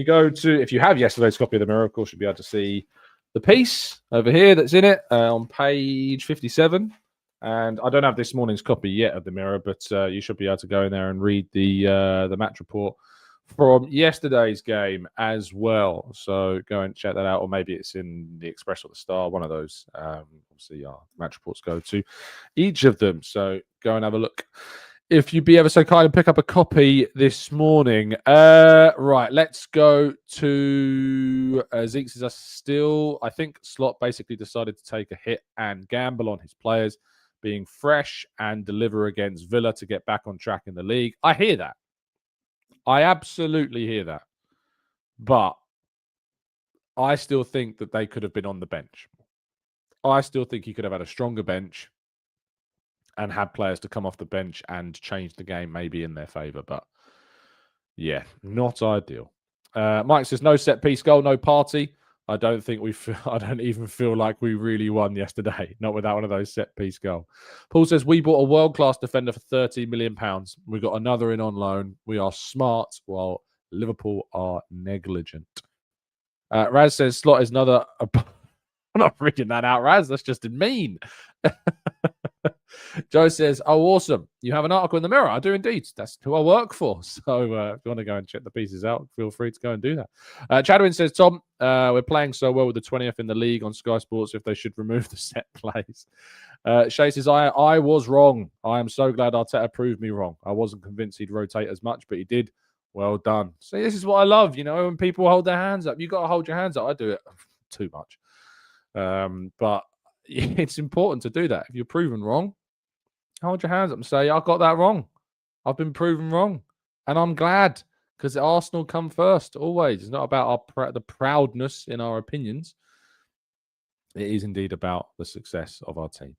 you have yesterday's copy of the Mirror, of course, you'll be able to see the piece over here that's in it on page 57. And I don't have this morning's copy yet of the Mirror, but you should be able to go in there and read the match report from yesterday's game as well. So go and check that out, or maybe it's in the Express or the Star, one of those. Obviously, our match reports go to each of them. So go and have a look. If you'd be ever so kind and pick up a copy this morning. Right, let's go to Zeke says, I think Slot basically decided to take a hit and gamble on his players being fresh and deliver against Villa to get back on track in the league. I hear that. I absolutely hear that. But I still think that they could have been on the bench. I still think he could have had a stronger bench and had players to come off the bench and change the game maybe in their favour. But Yeah, not ideal. Mike says no set piece goal, no party. I don't think we feel, I don't even feel like we really won yesterday. Not without one of those set piece goal. Paul says we bought a world class defender for £30 million. We got another in on loan. We are smart while Liverpool are negligent. Raz says slot is another. I'm not reading that out, Raz. That's just mean. Joe says, oh, awesome. You have an article in the Mirror. I do indeed. That's who I work for. So if you want to go and check the pieces out, feel free to go and do that. Chadwin says, Tom, we're playing so well with the 20th in the league on Sky Sports if they should remove the set plays. Shay says, I was wrong. I am so glad Arteta proved me wrong. I wasn't convinced he'd rotate as much, but he did. Well done. See, this is what I love, when people hold their hands up. You got to hold your hands up. I do it too much. But it's important to do that. If you're proven wrong, hold your hands up and say, I got that wrong. I've been proven wrong. And I'm glad because Arsenal come first, always. It's not about the proudness in our opinions. It is indeed about the success of our team.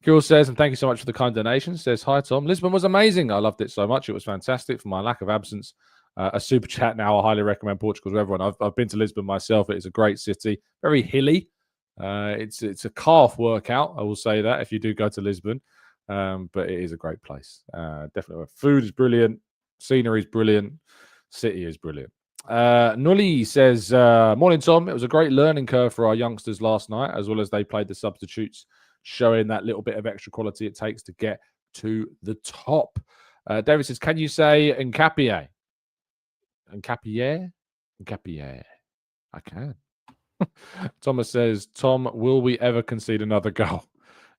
Kirill says, and thank you so much for the kind donation, says, hi, Tom. Lisbon was amazing. I loved it so much. It was fantastic for my lack of absence. A super chat now. I highly recommend Portugal to everyone. I've been to Lisbon myself. It is a great city. Very hilly. It's a calf workout, I will say that, if you do go to Lisbon. But it is a great place. Definitely. Food is brilliant. Scenery is brilliant. City is brilliant. Nully says, morning, Tom. It was a great learning curve for our youngsters last night, as well as they played the substitutes, showing that little bit of extra quality it takes to get to the top. David says, can you say Hincapie? Hincapie? I can. Thomas says, Tom, will we ever concede another goal?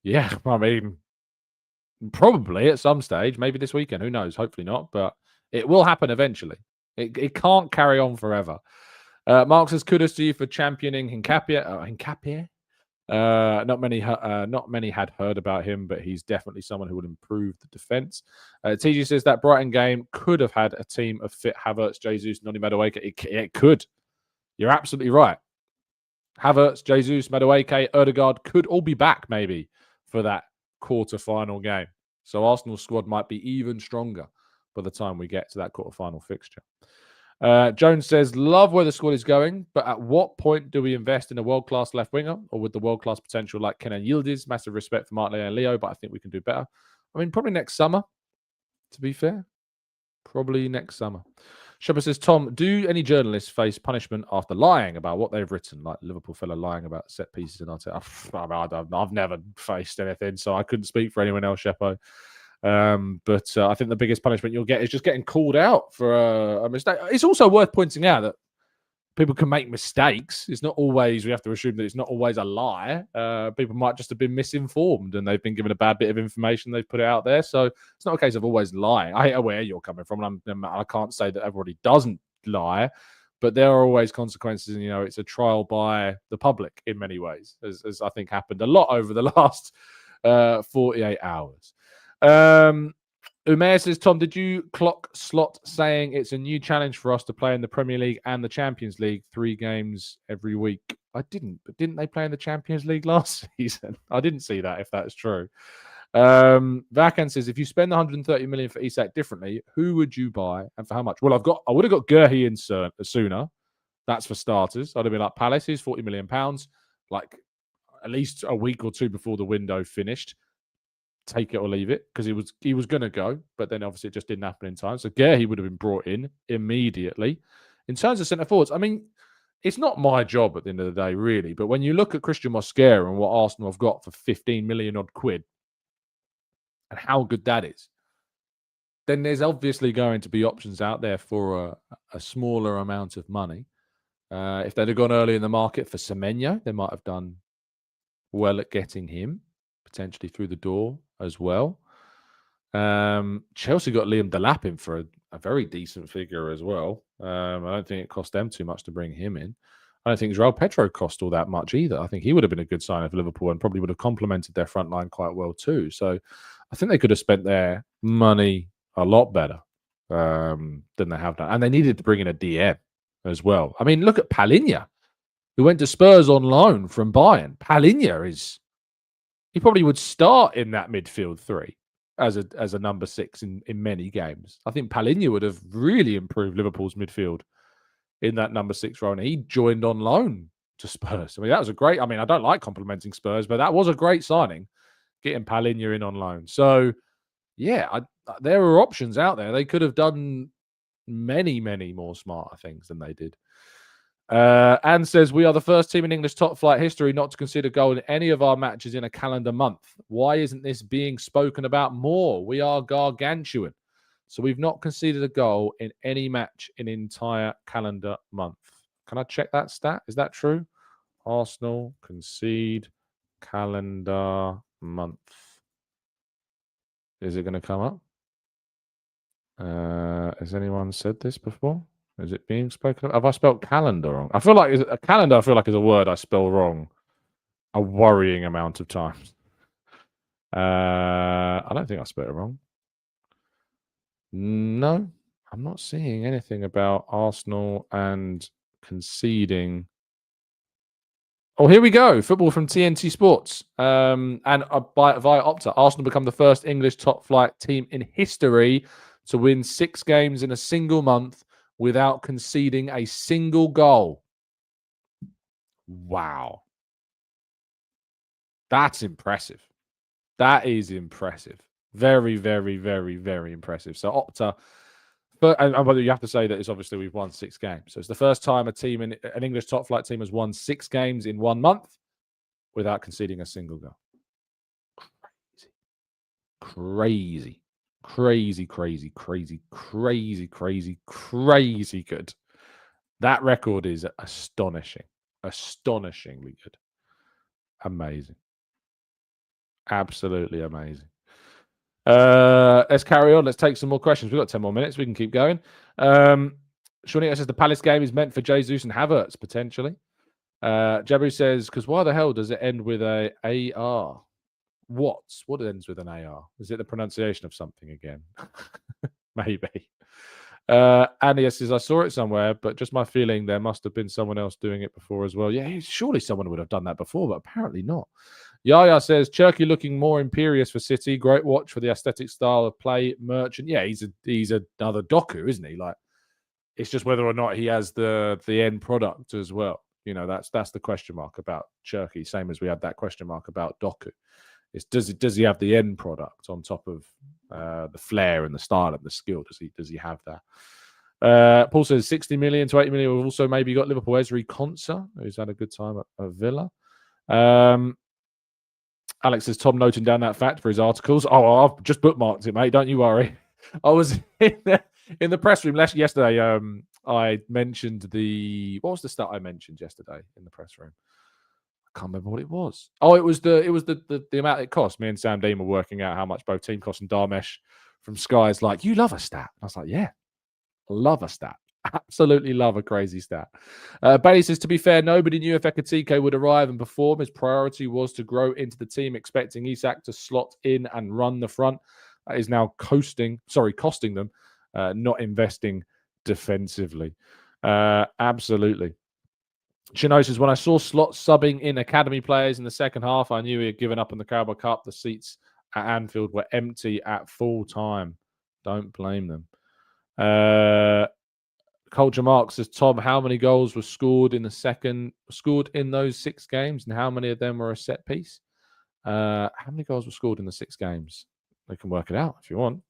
Yeah, I mean, probably at some stage, maybe this weekend. Who knows? Hopefully not, but it will happen eventually. It can't carry on forever. Mark says, kudos to you for championing Hincapie. Not many had heard about him, but he's definitely someone who will improve the defense. TG says that Brighton game could have had a team of fit Havertz, Jesus, Noni Madueke. It could. You're absolutely right. Havertz, Jesus, Madueke, Odegaard could all be back maybe for that quarter-final game. So Arsenal's squad might be even stronger by the time we get to that quarter-final fixture. Jones says, love where the squad is going, but at what point do we invest in a world-class left winger or with the world-class potential like Kenan Yildiz? Massive respect for Martinelli and Leo, but I think we can do better. I mean, probably next summer, to be fair. Probably next summer. Shepard says, Tom, do any journalists face punishment after lying about what they've written, like Liverpool fella lying about set pieces and I've never faced anything, so I couldn't speak for anyone else, Shepo. But I think the biggest punishment you'll get is just getting called out for a mistake. It's also worth pointing out that people can make mistakes. It's not always, we have to assume that it's not always a lie. People might just have been misinformed and they've been given a bad bit of information. They've put it out there. So it's not a case of always lying. I hate where you're coming from. And I can't say that everybody doesn't lie, but there are always consequences. And, it's a trial by the public in many ways, as I think happened a lot over the last 48 hours. Umair says, Tom, did you clock slot saying it's a new challenge for us to play in the Premier League and the Champions League 3 games every week? I didn't, but didn't they play in the Champions League last season? I didn't see that, if that's true. Vacan says, if you spend 130 million for Isak differently, who would you buy and for how much? Well, I would have got Gurhi in sooner. That's for starters. I'd have been like Palace, he's £40 million, like at least a week or two before the window finished. Take it or leave it, because he was going to go, but then obviously it just didn't happen in time. So he would have been brought in immediately. In terms of centre forwards, I mean, it's not my job at the end of the day, really. But when you look at Christian Mosquera and what Arsenal have got for 15 million odd quid and how good that is, then there's obviously going to be options out there for a smaller amount of money. If they'd have gone early in the market for Semenyo, they might have done well at getting him potentially through the door as well. Chelsea got Liam Delap in for a very decent figure as well. I don't think it cost them too much to bring him in. I don't think Joao Pedro cost all that much either. I think he would have been a good sign of Liverpool and probably would have complemented their front line quite well too. So I think they could have spent their money a lot better than they have done. And they needed to bring in a DM as well. I mean, look at Palhinha, who went to Spurs on loan from Bayern. Palhinha he probably would start in that midfield 3. as a number 6 in many games. I think Palhinha would have really improved Liverpool's midfield in that number 6 role. And he joined on loan to Spurs. I mean, that was a great. I mean, I don't like complimenting Spurs, but that was a great signing, getting Palhinha in on loan. So, yeah, there are options out there. They could have done many, many more smarter things than they did. Anne says, we are the first team in English top flight history not to concede a goal in any of our matches in a calendar month. Why isn't this being spoken about more? We are gargantuan. So we've not conceded a goal in any match in an entire calendar month. Can I check that stat? Is that true? Arsenal concede calendar month. Is it going to come up? Has anyone said this before? Is it being spoken of? Have I spelled calendar wrong? I feel like a calendar. I feel like is a word I spell wrong a worrying amount of times. I don't think I spelled it wrong. No, I'm not seeing anything about Arsenal and conceding. Oh, here we go. Football from TNT Sports. And via Opta, Arsenal become the first English top flight team in history to win 6 games in a single month without conceding a single goal. Wow. That's impressive. That is impressive. Very, very, very, very impressive. So Opta, and you have to say that it's obviously we've won 6 games. So it's the first time an English top flight team has won 6 games in 1 month without conceding a single goal. Crazy. Crazy, crazy, crazy, crazy, crazy, crazy good. That record is astonishing. Astonishingly good. Amazing. Absolutely amazing. Let's carry on. Let's take some more questions. We've got 10 more minutes. We can keep going. Shawnee says the Palace game is meant for Jesus and Havertz, potentially. Jabru says, because why the hell does it end with a AR? What ends with an AR? Is it the pronunciation of something again? Maybe. Andy says, I saw it somewhere, but just my feeling there must have been someone else doing it before as well. Yeah, surely someone would have done that before, but apparently not. Yaya says, Cherky looking more imperious for City. Great watch for the aesthetic style of play. Merchant. Yeah, he's another Doku, isn't he? Like, it's just whether or not he has the end product as well. You know, that's the question mark about Cherky, same as we had that question mark about Doku. It's does he have the end product on top of the flair and the style and the skill? Does he have that? Paul says 60 million to 80 million. We've also maybe got Liverpool Ezri Konsa, who's had a good time at Villa. Alex says Tom noting down that fact for his articles. Oh, I've just bookmarked it, mate. Don't you worry. I was in the press room yesterday. I mentioned what was the stat I mentioned yesterday in the press room? I can't remember what it was. Oh, it was the amount it cost. Me and Sam Dean were working out how much both team cost, and Darmesh from Sky is like, you love a stat. I was like, yeah, love a stat. Absolutely love a crazy stat. Bailey says, to be fair, nobody knew if Ekatike would arrive and perform. His priority was to grow into the team, expecting Isak to slot in and run the front. That is now costing them, not investing defensively. Absolutely. Chino says, when I saw Slot subbing in academy players in the second half, I knew he had given up on the Carabao Cup. The seats at Anfield were empty at full time. Don't blame them. Culture Mark says, Tom, how many goals were scored in those 6 games, and how many of them were a set piece? How many goals were scored in the 6 games? We can work it out if you want.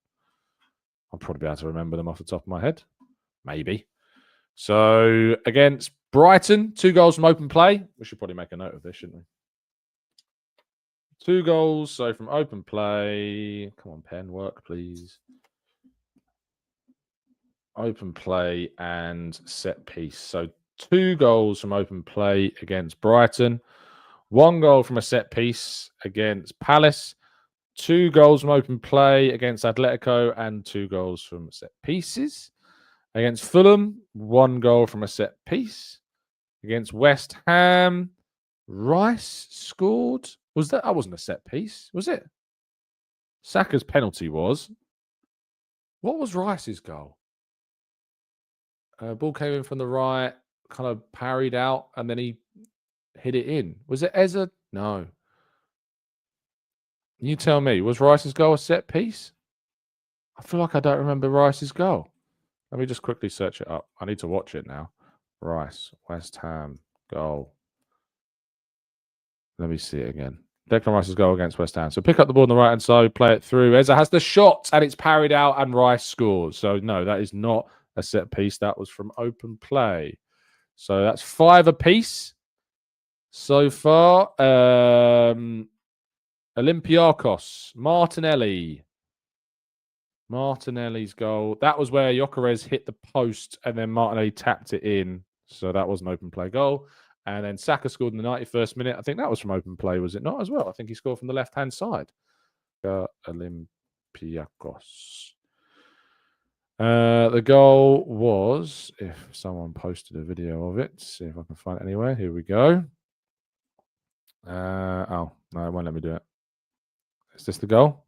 I'll probably be able to remember them off the top of my head. Maybe. So against Brighton, 2 goals from open play. We should probably make a note of this, shouldn't we? 2 goals, so from open play. Come on, pen, work, please. Open play and set piece. So 2 goals from open play against Brighton. 1 goal from a set piece against Palace. 2 goals from open play against Atletico and 2 goals from set pieces. Against Fulham, 1 goal from a set piece. Against West Ham, Rice scored. That wasn't a set piece, was it? Saka's penalty was. What was Rice's goal? Ball came in from the right, kind of parried out, and then he hit it in. Was it Eza? No. You tell me, was Rice's goal a set piece? I feel like I don't remember Rice's goal. Let me just quickly search it up. I need to watch it now. Rice, West Ham, goal. Let me see it again. Declan Rice's goal against West Ham. So pick up the ball on the right-hand side, play it through. Eza has the shot, and it's parried out, and Rice scores. So, no, that is not a set piece. That was from open play. So that's 5 apiece so far. Olympiakos, Martinelli. Martinelli's goal. That was where Gyökeres hit the post, and then Martinelli tapped it in. So that was an open play goal. And then Saka scored in the 91st minute. I think that was from open play, was it not, as well? I think he scored from the left-hand side. Olympiakos. The goal was, if someone posted a video of it, see if I can find it anywhere. Here we go. Oh, no, it won't let me do it. Is this the goal?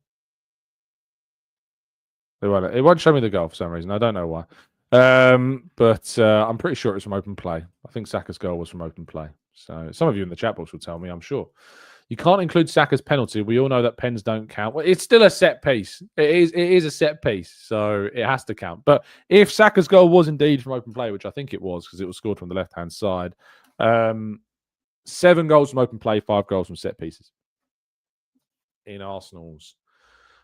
It won't show me the goal for some reason. I don't know why. But I'm pretty sure it was from open play. I think Saka's goal was from open play. So some of you in the chat box will tell me, I'm sure. You can't include Saka's penalty. We all know that pens don't count. Well, it's still a set piece. It is a set piece, so it has to count. But if Saka's goal was indeed from open play, which I think it was because it was scored from the left-hand side, 7 goals from open play, 5 goals from set pieces in Arsenal's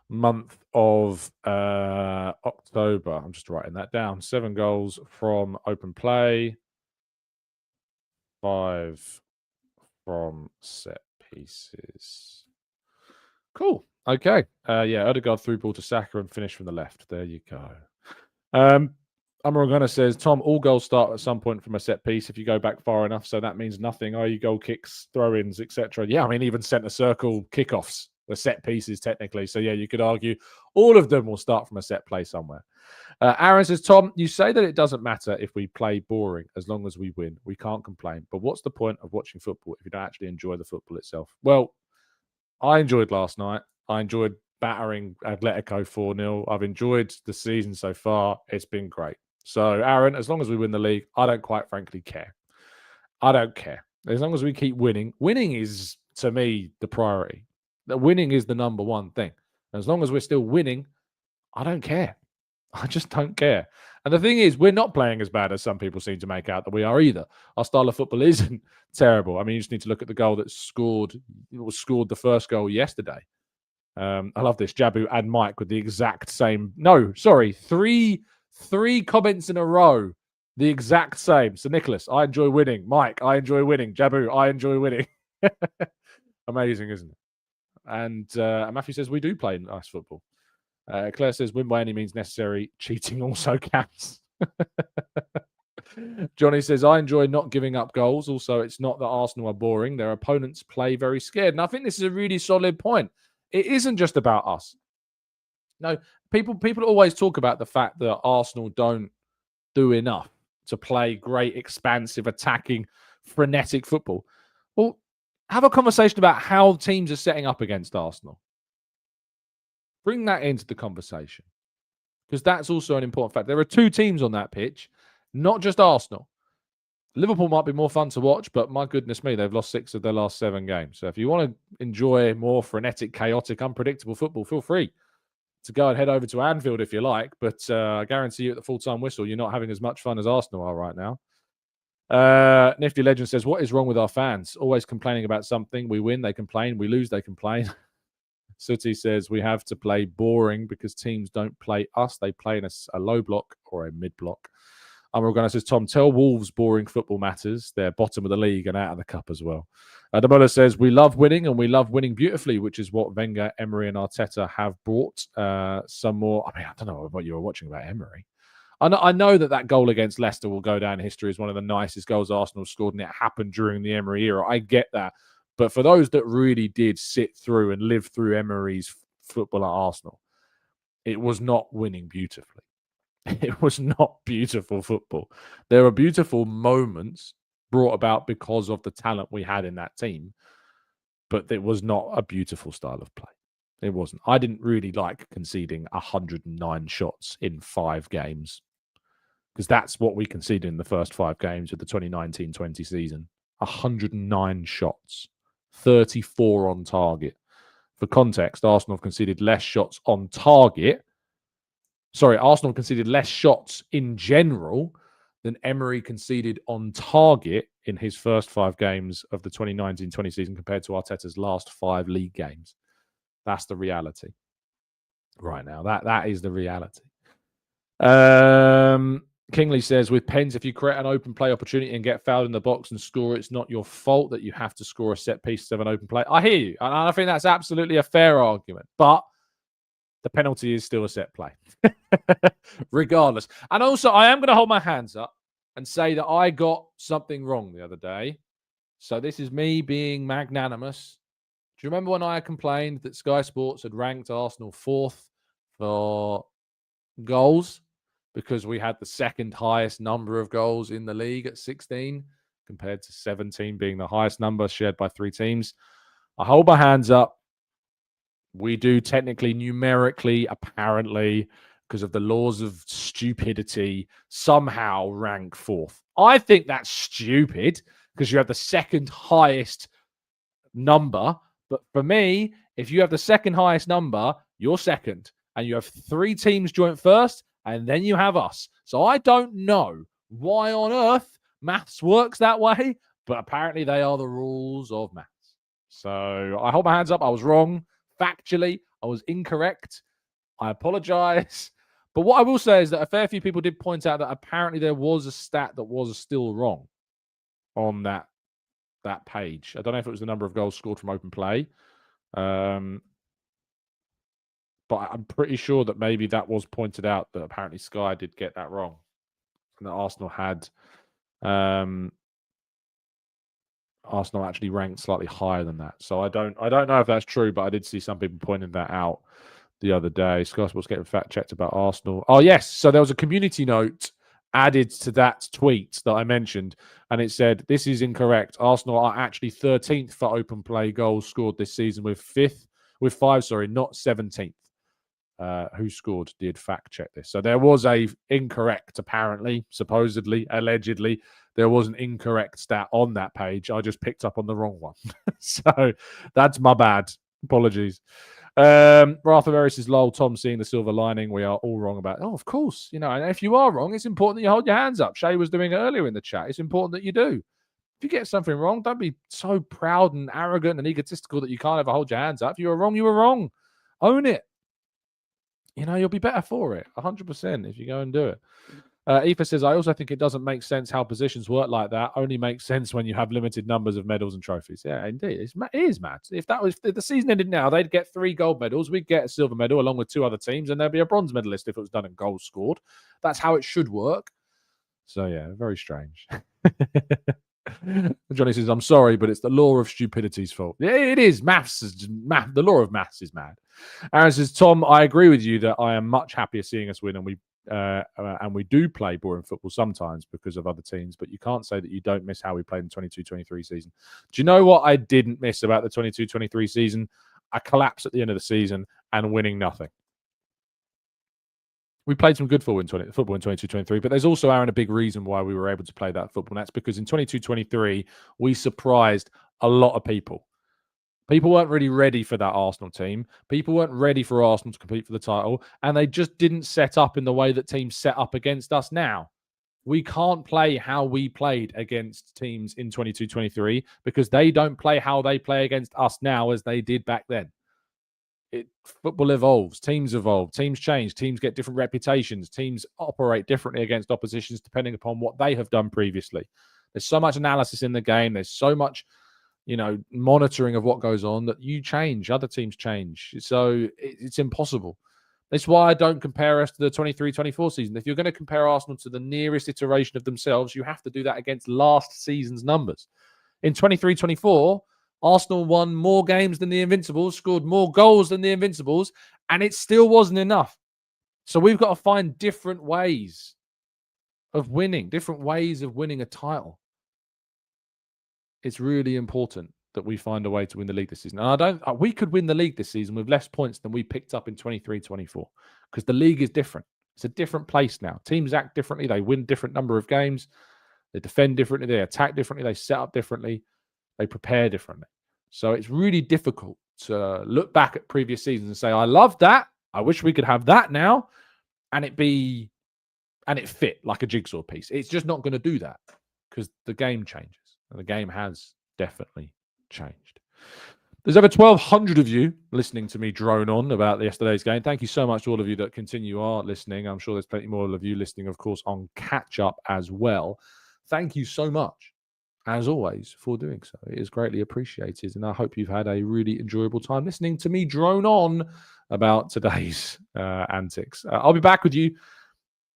month of October. I'm just writing that down. 7 goals from open play, 5 from set pieces. Cool. Okay. Yeah, Odegaard threw ball to Saka and finished from the left. There you go. Amorogana says, Tom, all goals start at some point from a set piece if you go back far enough, so that means nothing. Are you goal kicks, throw-ins, etc.? Yeah, I mean, even centre circle kickoffs are set pieces technically. So, yeah, you could argue all of them will start from a set play somewhere. Aaron says, Tom, you say that it doesn't matter if we play boring as long as we win. We can't complain. But what's the point of watching football if you don't actually enjoy the football itself? Well, I enjoyed last night. I enjoyed battering Atletico 4-0. I've enjoyed the season so far. It's been great. So, Aaron, as long as we win the league, I don't quite frankly care. I don't care. As long as we keep winning. Winning is, to me, the priority. The winning is the number one thing. As long as we're still winning, I don't care. I just don't care. And the thing is, we're not playing as bad as some people seem to make out that we are either. Our style of football isn't terrible. I mean, you just need to look at the goal that scored the first goal yesterday. I love this. Jabu and Mike with the exact same. No, sorry. Three comments in a row. The exact same. So, Nicholas, I enjoy winning. Mike, I enjoy winning. Jabu, I enjoy winning. Amazing, isn't it? And Matthew says, we do play nice football. Claire says, win by any means necessary. Cheating also counts. Johnny says, I enjoy not giving up goals. Also, it's not that Arsenal are boring. Their opponents play very scared. And I think this is a really solid point. It isn't just about us. No, people always talk about the fact that Arsenal don't do enough to play great, expansive, attacking, frenetic football. Well, have a conversation about how teams are setting up against Arsenal. Bring that into the conversation, because that's also an important fact. There are 2 teams on that pitch, not just Arsenal. Liverpool might be more fun to watch, but my goodness me, they've lost 6 of their last 7 games. So if you want to enjoy more frenetic, chaotic, unpredictable football, feel free to go and head over to Anfield if you like. But I guarantee you at the full-time whistle, you're not having as much fun as Arsenal are right now. Nifty Legend says, what is wrong with our fans? Always complaining about something. We win, they complain. We lose, they complain. Sooty says, we have to play boring because teams don't play us. They play in a low block or a mid block. Amorogana says, Tom, tell Wolves boring football matters. They're bottom of the league and out of the cup as well. Damola says, we love winning and we love winning beautifully, which is what Wenger, Emery and Arteta have brought. Some more. I mean, I don't know what you were watching about Emery. I know that goal against Leicester will go down in history as one of the nicest goals Arsenal scored, and it happened during the Emery era. I get that. But for those that really did sit through and live through Emery's football at Arsenal, it was not winning beautifully. It was not beautiful football. There were beautiful moments brought about because of the talent we had in that team, but it was not a beautiful style of play. It wasn't. I didn't really like conceding 109 shots in 5 games, because that's what we conceded in the first 5 games of the 2019-20 season. 109 shots, 34 on target For context, Arsenal have conceded less shots on target. Sorry, Arsenal conceded less shots in general than Emery conceded on target in his first 5 games of the 2019-20 season compared to Arteta's last 5 league games. That's the reality right now. That is the reality. Kingley says, with pens, if you create an open play opportunity and get fouled in the box and score, it's not your fault that you have to score a set piece to have an open play. I hear you. And I think that's absolutely a fair argument. But the penalty is still a set play, regardless. And also, I am going to hold my hands up and say that I got something wrong the other day. So this is me being magnanimous. Do you remember when I complained that Sky Sports had ranked Arsenal 4th for goals because we had the second highest number of goals in the league at 16 compared to 17 being the highest number shared by 3 teams? I hold my hands up. We do technically, numerically, apparently, because of the laws of stupidity, somehow rank 4th. I think that's stupid because you have the second highest number. But for me, if you have the second highest number, you're second. And you have 3 teams joint first, and then you have us. So I don't know why on earth maths works that way, but apparently they are the rules of maths. So I hold my hands up. I was wrong. Factually, I was incorrect. I apologize. But what I will say is that a fair few people did point out that apparently there was a stat that was still wrong on that page. I don't know if it was the number of goals scored from open play. But I'm pretty sure that maybe that was pointed out that apparently Sky did get that wrong. And that Arsenal had Arsenal actually ranked slightly higher than that. So I don't know if that's true, but I did see some people pointing that out the other day. Sky Sports getting fact checked about Arsenal. Oh, yes. So there was a community note added to that tweet that I mentioned, and it said, this is incorrect. Arsenal are actually 13th for open play goals scored this season with 5, not 17th. Who scored did fact check this. So there was a incorrect, apparently, supposedly, allegedly, there was an incorrect stat on that page. I just picked up on the wrong one. So that's my bad. Apologies. Rafa Mary says, lol, Tom seeing the silver lining. We are all wrong about it. Oh, of course. You know, and if you are wrong, it's important that you hold your hands up. Shay was doing it earlier in the chat. It's important that you do. If you get something wrong, don't be so proud and arrogant and egotistical that you can't ever hold your hands up. If you were wrong, you were wrong. Own it. You know, you'll be better for it, 100%, if you go and do it. Aoife says, I also think it doesn't make sense how positions work like that. Only makes sense when you have limited numbers of medals and trophies. Yeah, indeed. It is mad. If the season ended now, they'd get 3 gold medals. We'd get a silver medal along with 2 other teams, and there'd be a bronze medalist if it was done in goals scored. That's how it should work. So, yeah, very strange. Johnny says, I'm sorry, but it's the law of stupidity's fault. Yeah, it is. The law of maths is mad. Aaron says, Tom, I agree with you that I am much happier seeing us win, and we do play boring football sometimes because of other teams, but you can't say that you don't miss how we played in the 22-23 season. Do you know what I didn't miss about the 22-23 season? A collapse at the end of the season and winning nothing. We played some good football in 22-23, but there's also, Aaron, a big reason why we were able to play that football, and that's because in 22-23, we surprised a lot of people. People weren't really ready for that Arsenal team. People weren't ready for Arsenal to compete for the title, and they just didn't set up in the way that teams set up against us now. We can't play how we played against teams in 22-23 because they don't play how they play against us now as they did back then. Football evolves, teams evolve, teams change, teams get different reputations, teams operate differently against oppositions depending upon what they have done previously. There's so much analysis in the game. There's so much, monitoring of what goes on that you change, other teams change. So it's impossible. That's why I don't compare us to the 23-24 season. If you're going to compare Arsenal to the nearest iteration of themselves, you have to do that against last season's numbers. In 23-24, Arsenal won more games than the Invincibles, scored more goals than the Invincibles, and it still wasn't enough. So we've got to find different ways of winning a title. It's really important that we find a way to win the league this season. And we could win the league this season with less points than we picked up in 23-24 because the league is different. It's a different place now. Teams act differently. They win different number of games. They defend differently. They attack differently. They set up differently. They prepare differently. So it's really difficult to look back at previous seasons and say, I love that. I wish we could have that now. And it fit like a jigsaw piece. It's just not going to do that because the game changes. And the game has definitely changed. There's over 1,200 of you listening to me drone on about yesterday's game. Thank you so much to all of you that are listening. I'm sure there's plenty more of you listening, of course, on catch-up as well. Thank you so much, as always, for doing so. It is greatly appreciated, and I hope you've had a really enjoyable time listening to me drone on about today's antics. I'll be back with you.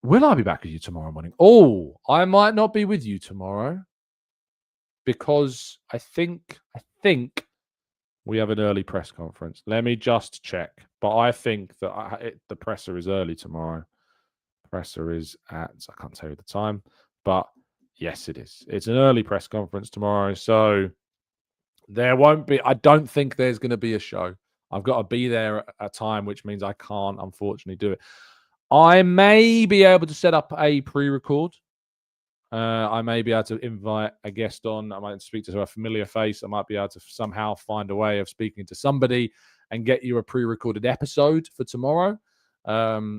Will I be back with you tomorrow morning? Oh, I might not be with you tomorrow because I think we have an early press conference. Let me just check. But I think that the presser is early tomorrow. Presser is I can't tell you the time, but yes, it is. It's an early press conference tomorrow. So there won't be, I don't think there's going to be a show. I've got to be there at a time, which means I can't, unfortunately, do it. I may be able to set up a pre-record. I may be able to invite a guest on. I might speak to a familiar face. I might be able to somehow find a way of speaking to somebody and get you a pre-recorded episode for tomorrow.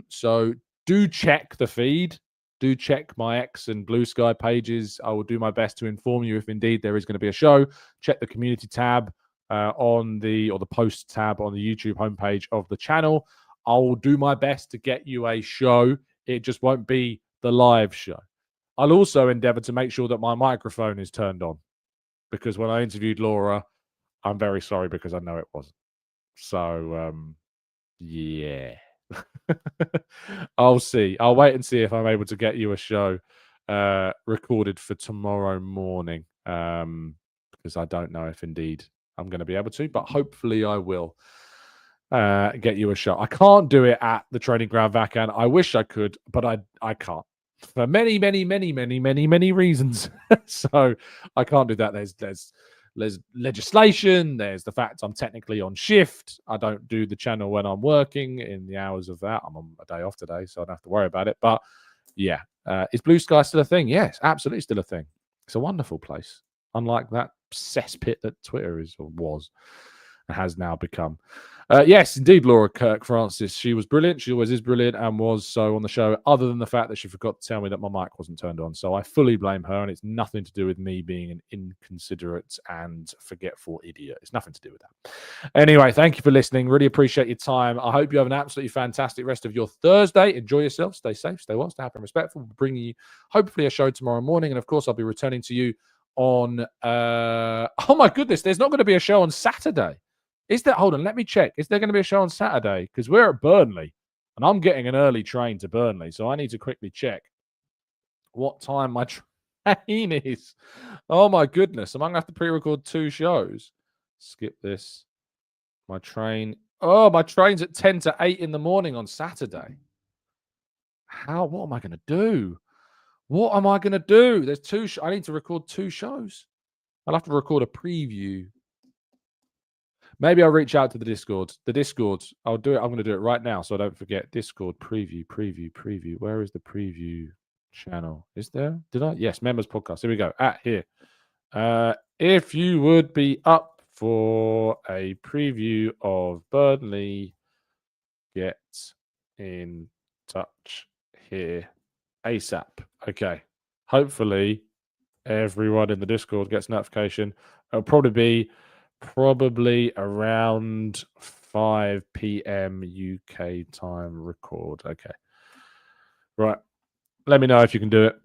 So do check the feed. Do check my X and Blue Sky pages. I will do my best to inform you if indeed there is going to be a show. Check the community tab or the post tab on the YouTube homepage of the channel. I will do my best to get you a show. It just won't be the live show. I'll also endeavor to make sure that my microphone is turned on because when I interviewed Laura, I'm very sorry because I know it wasn't. So, yeah. I'll see. I'll wait and see if I'm able to get you a show recorded for tomorrow morning because I don't know if indeed I'm going to be able to, but hopefully I will get you a show. I can't do it at the training ground Vacan. I wish I could, but I can't. For many reasons. So I can't do that. There's legislation. There's the fact I'm technically on shift. I don't do the channel when I'm working in the hours of that. I'm on a day off today, so I don't have to worry about it. But yeah, is Blue Sky still a thing? Yes, absolutely still a thing. It's a wonderful place. Unlike that cesspit that Twitter is or was and has now become. Yes, indeed, Laura Kirk Francis. She was brilliant. She always is brilliant and was so on the show, other than the fact that she forgot to tell me that my mic wasn't turned on. So I fully blame her, and it's nothing to do with me being an inconsiderate and forgetful idiot. It's nothing to do with that. Anyway, thank you for listening. Really appreciate your time. I hope you have an absolutely fantastic rest of your Thursday. Enjoy yourself. Stay safe, stay well, stay happy and respectful. We'll bring you, hopefully, a show tomorrow morning. And, of course, I'll be returning to you on... oh, my goodness, there's not going to be a show on Saturday. Is there? Hold on, let me check. Is there going to be a show on Saturday? Because we're at Burnley, and I'm getting an early train to Burnley, so I need to quickly check what time my train is. Oh, my goodness. I'm going to have to pre-record 2 shows. Skip this. My train. Oh, my train's at 10 to 8 in the morning on Saturday. What am I going to do? What am I going to do? There's 2 I need to record 2 shows. I'll have to record a preview. Maybe I'll reach out to the Discord. I'll do it. I'm going to do it right now so I don't forget. Discord, preview. Where is the preview channel? Is there? Did I? Yes, members podcast. Here we go. Here. If you would be up for a preview of Burnley, get in touch here ASAP. Okay. Hopefully everyone in the Discord gets notification. It'll probably around 5 p.m. UK time record. Okay. Right. Let me know if you can do it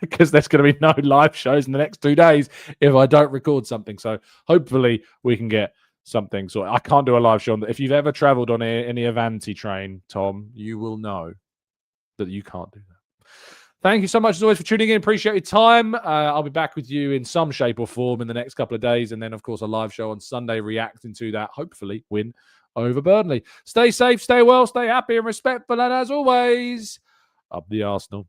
because there's going to be no live shows in the next 2 days if I don't record something. So hopefully we can get something. So I can't do a live show. If you've ever traveled on any Avanti train, Tom, you will know that you can't do that. Thank you so much as always for tuning in. Appreciate your time. I'll be back with you in some shape or form in the next couple of days. And then, of course, a live show on Sunday reacting to that, hopefully, win over Burnley. Stay safe, stay well, stay happy and respectful. And as always, up the Arsenal.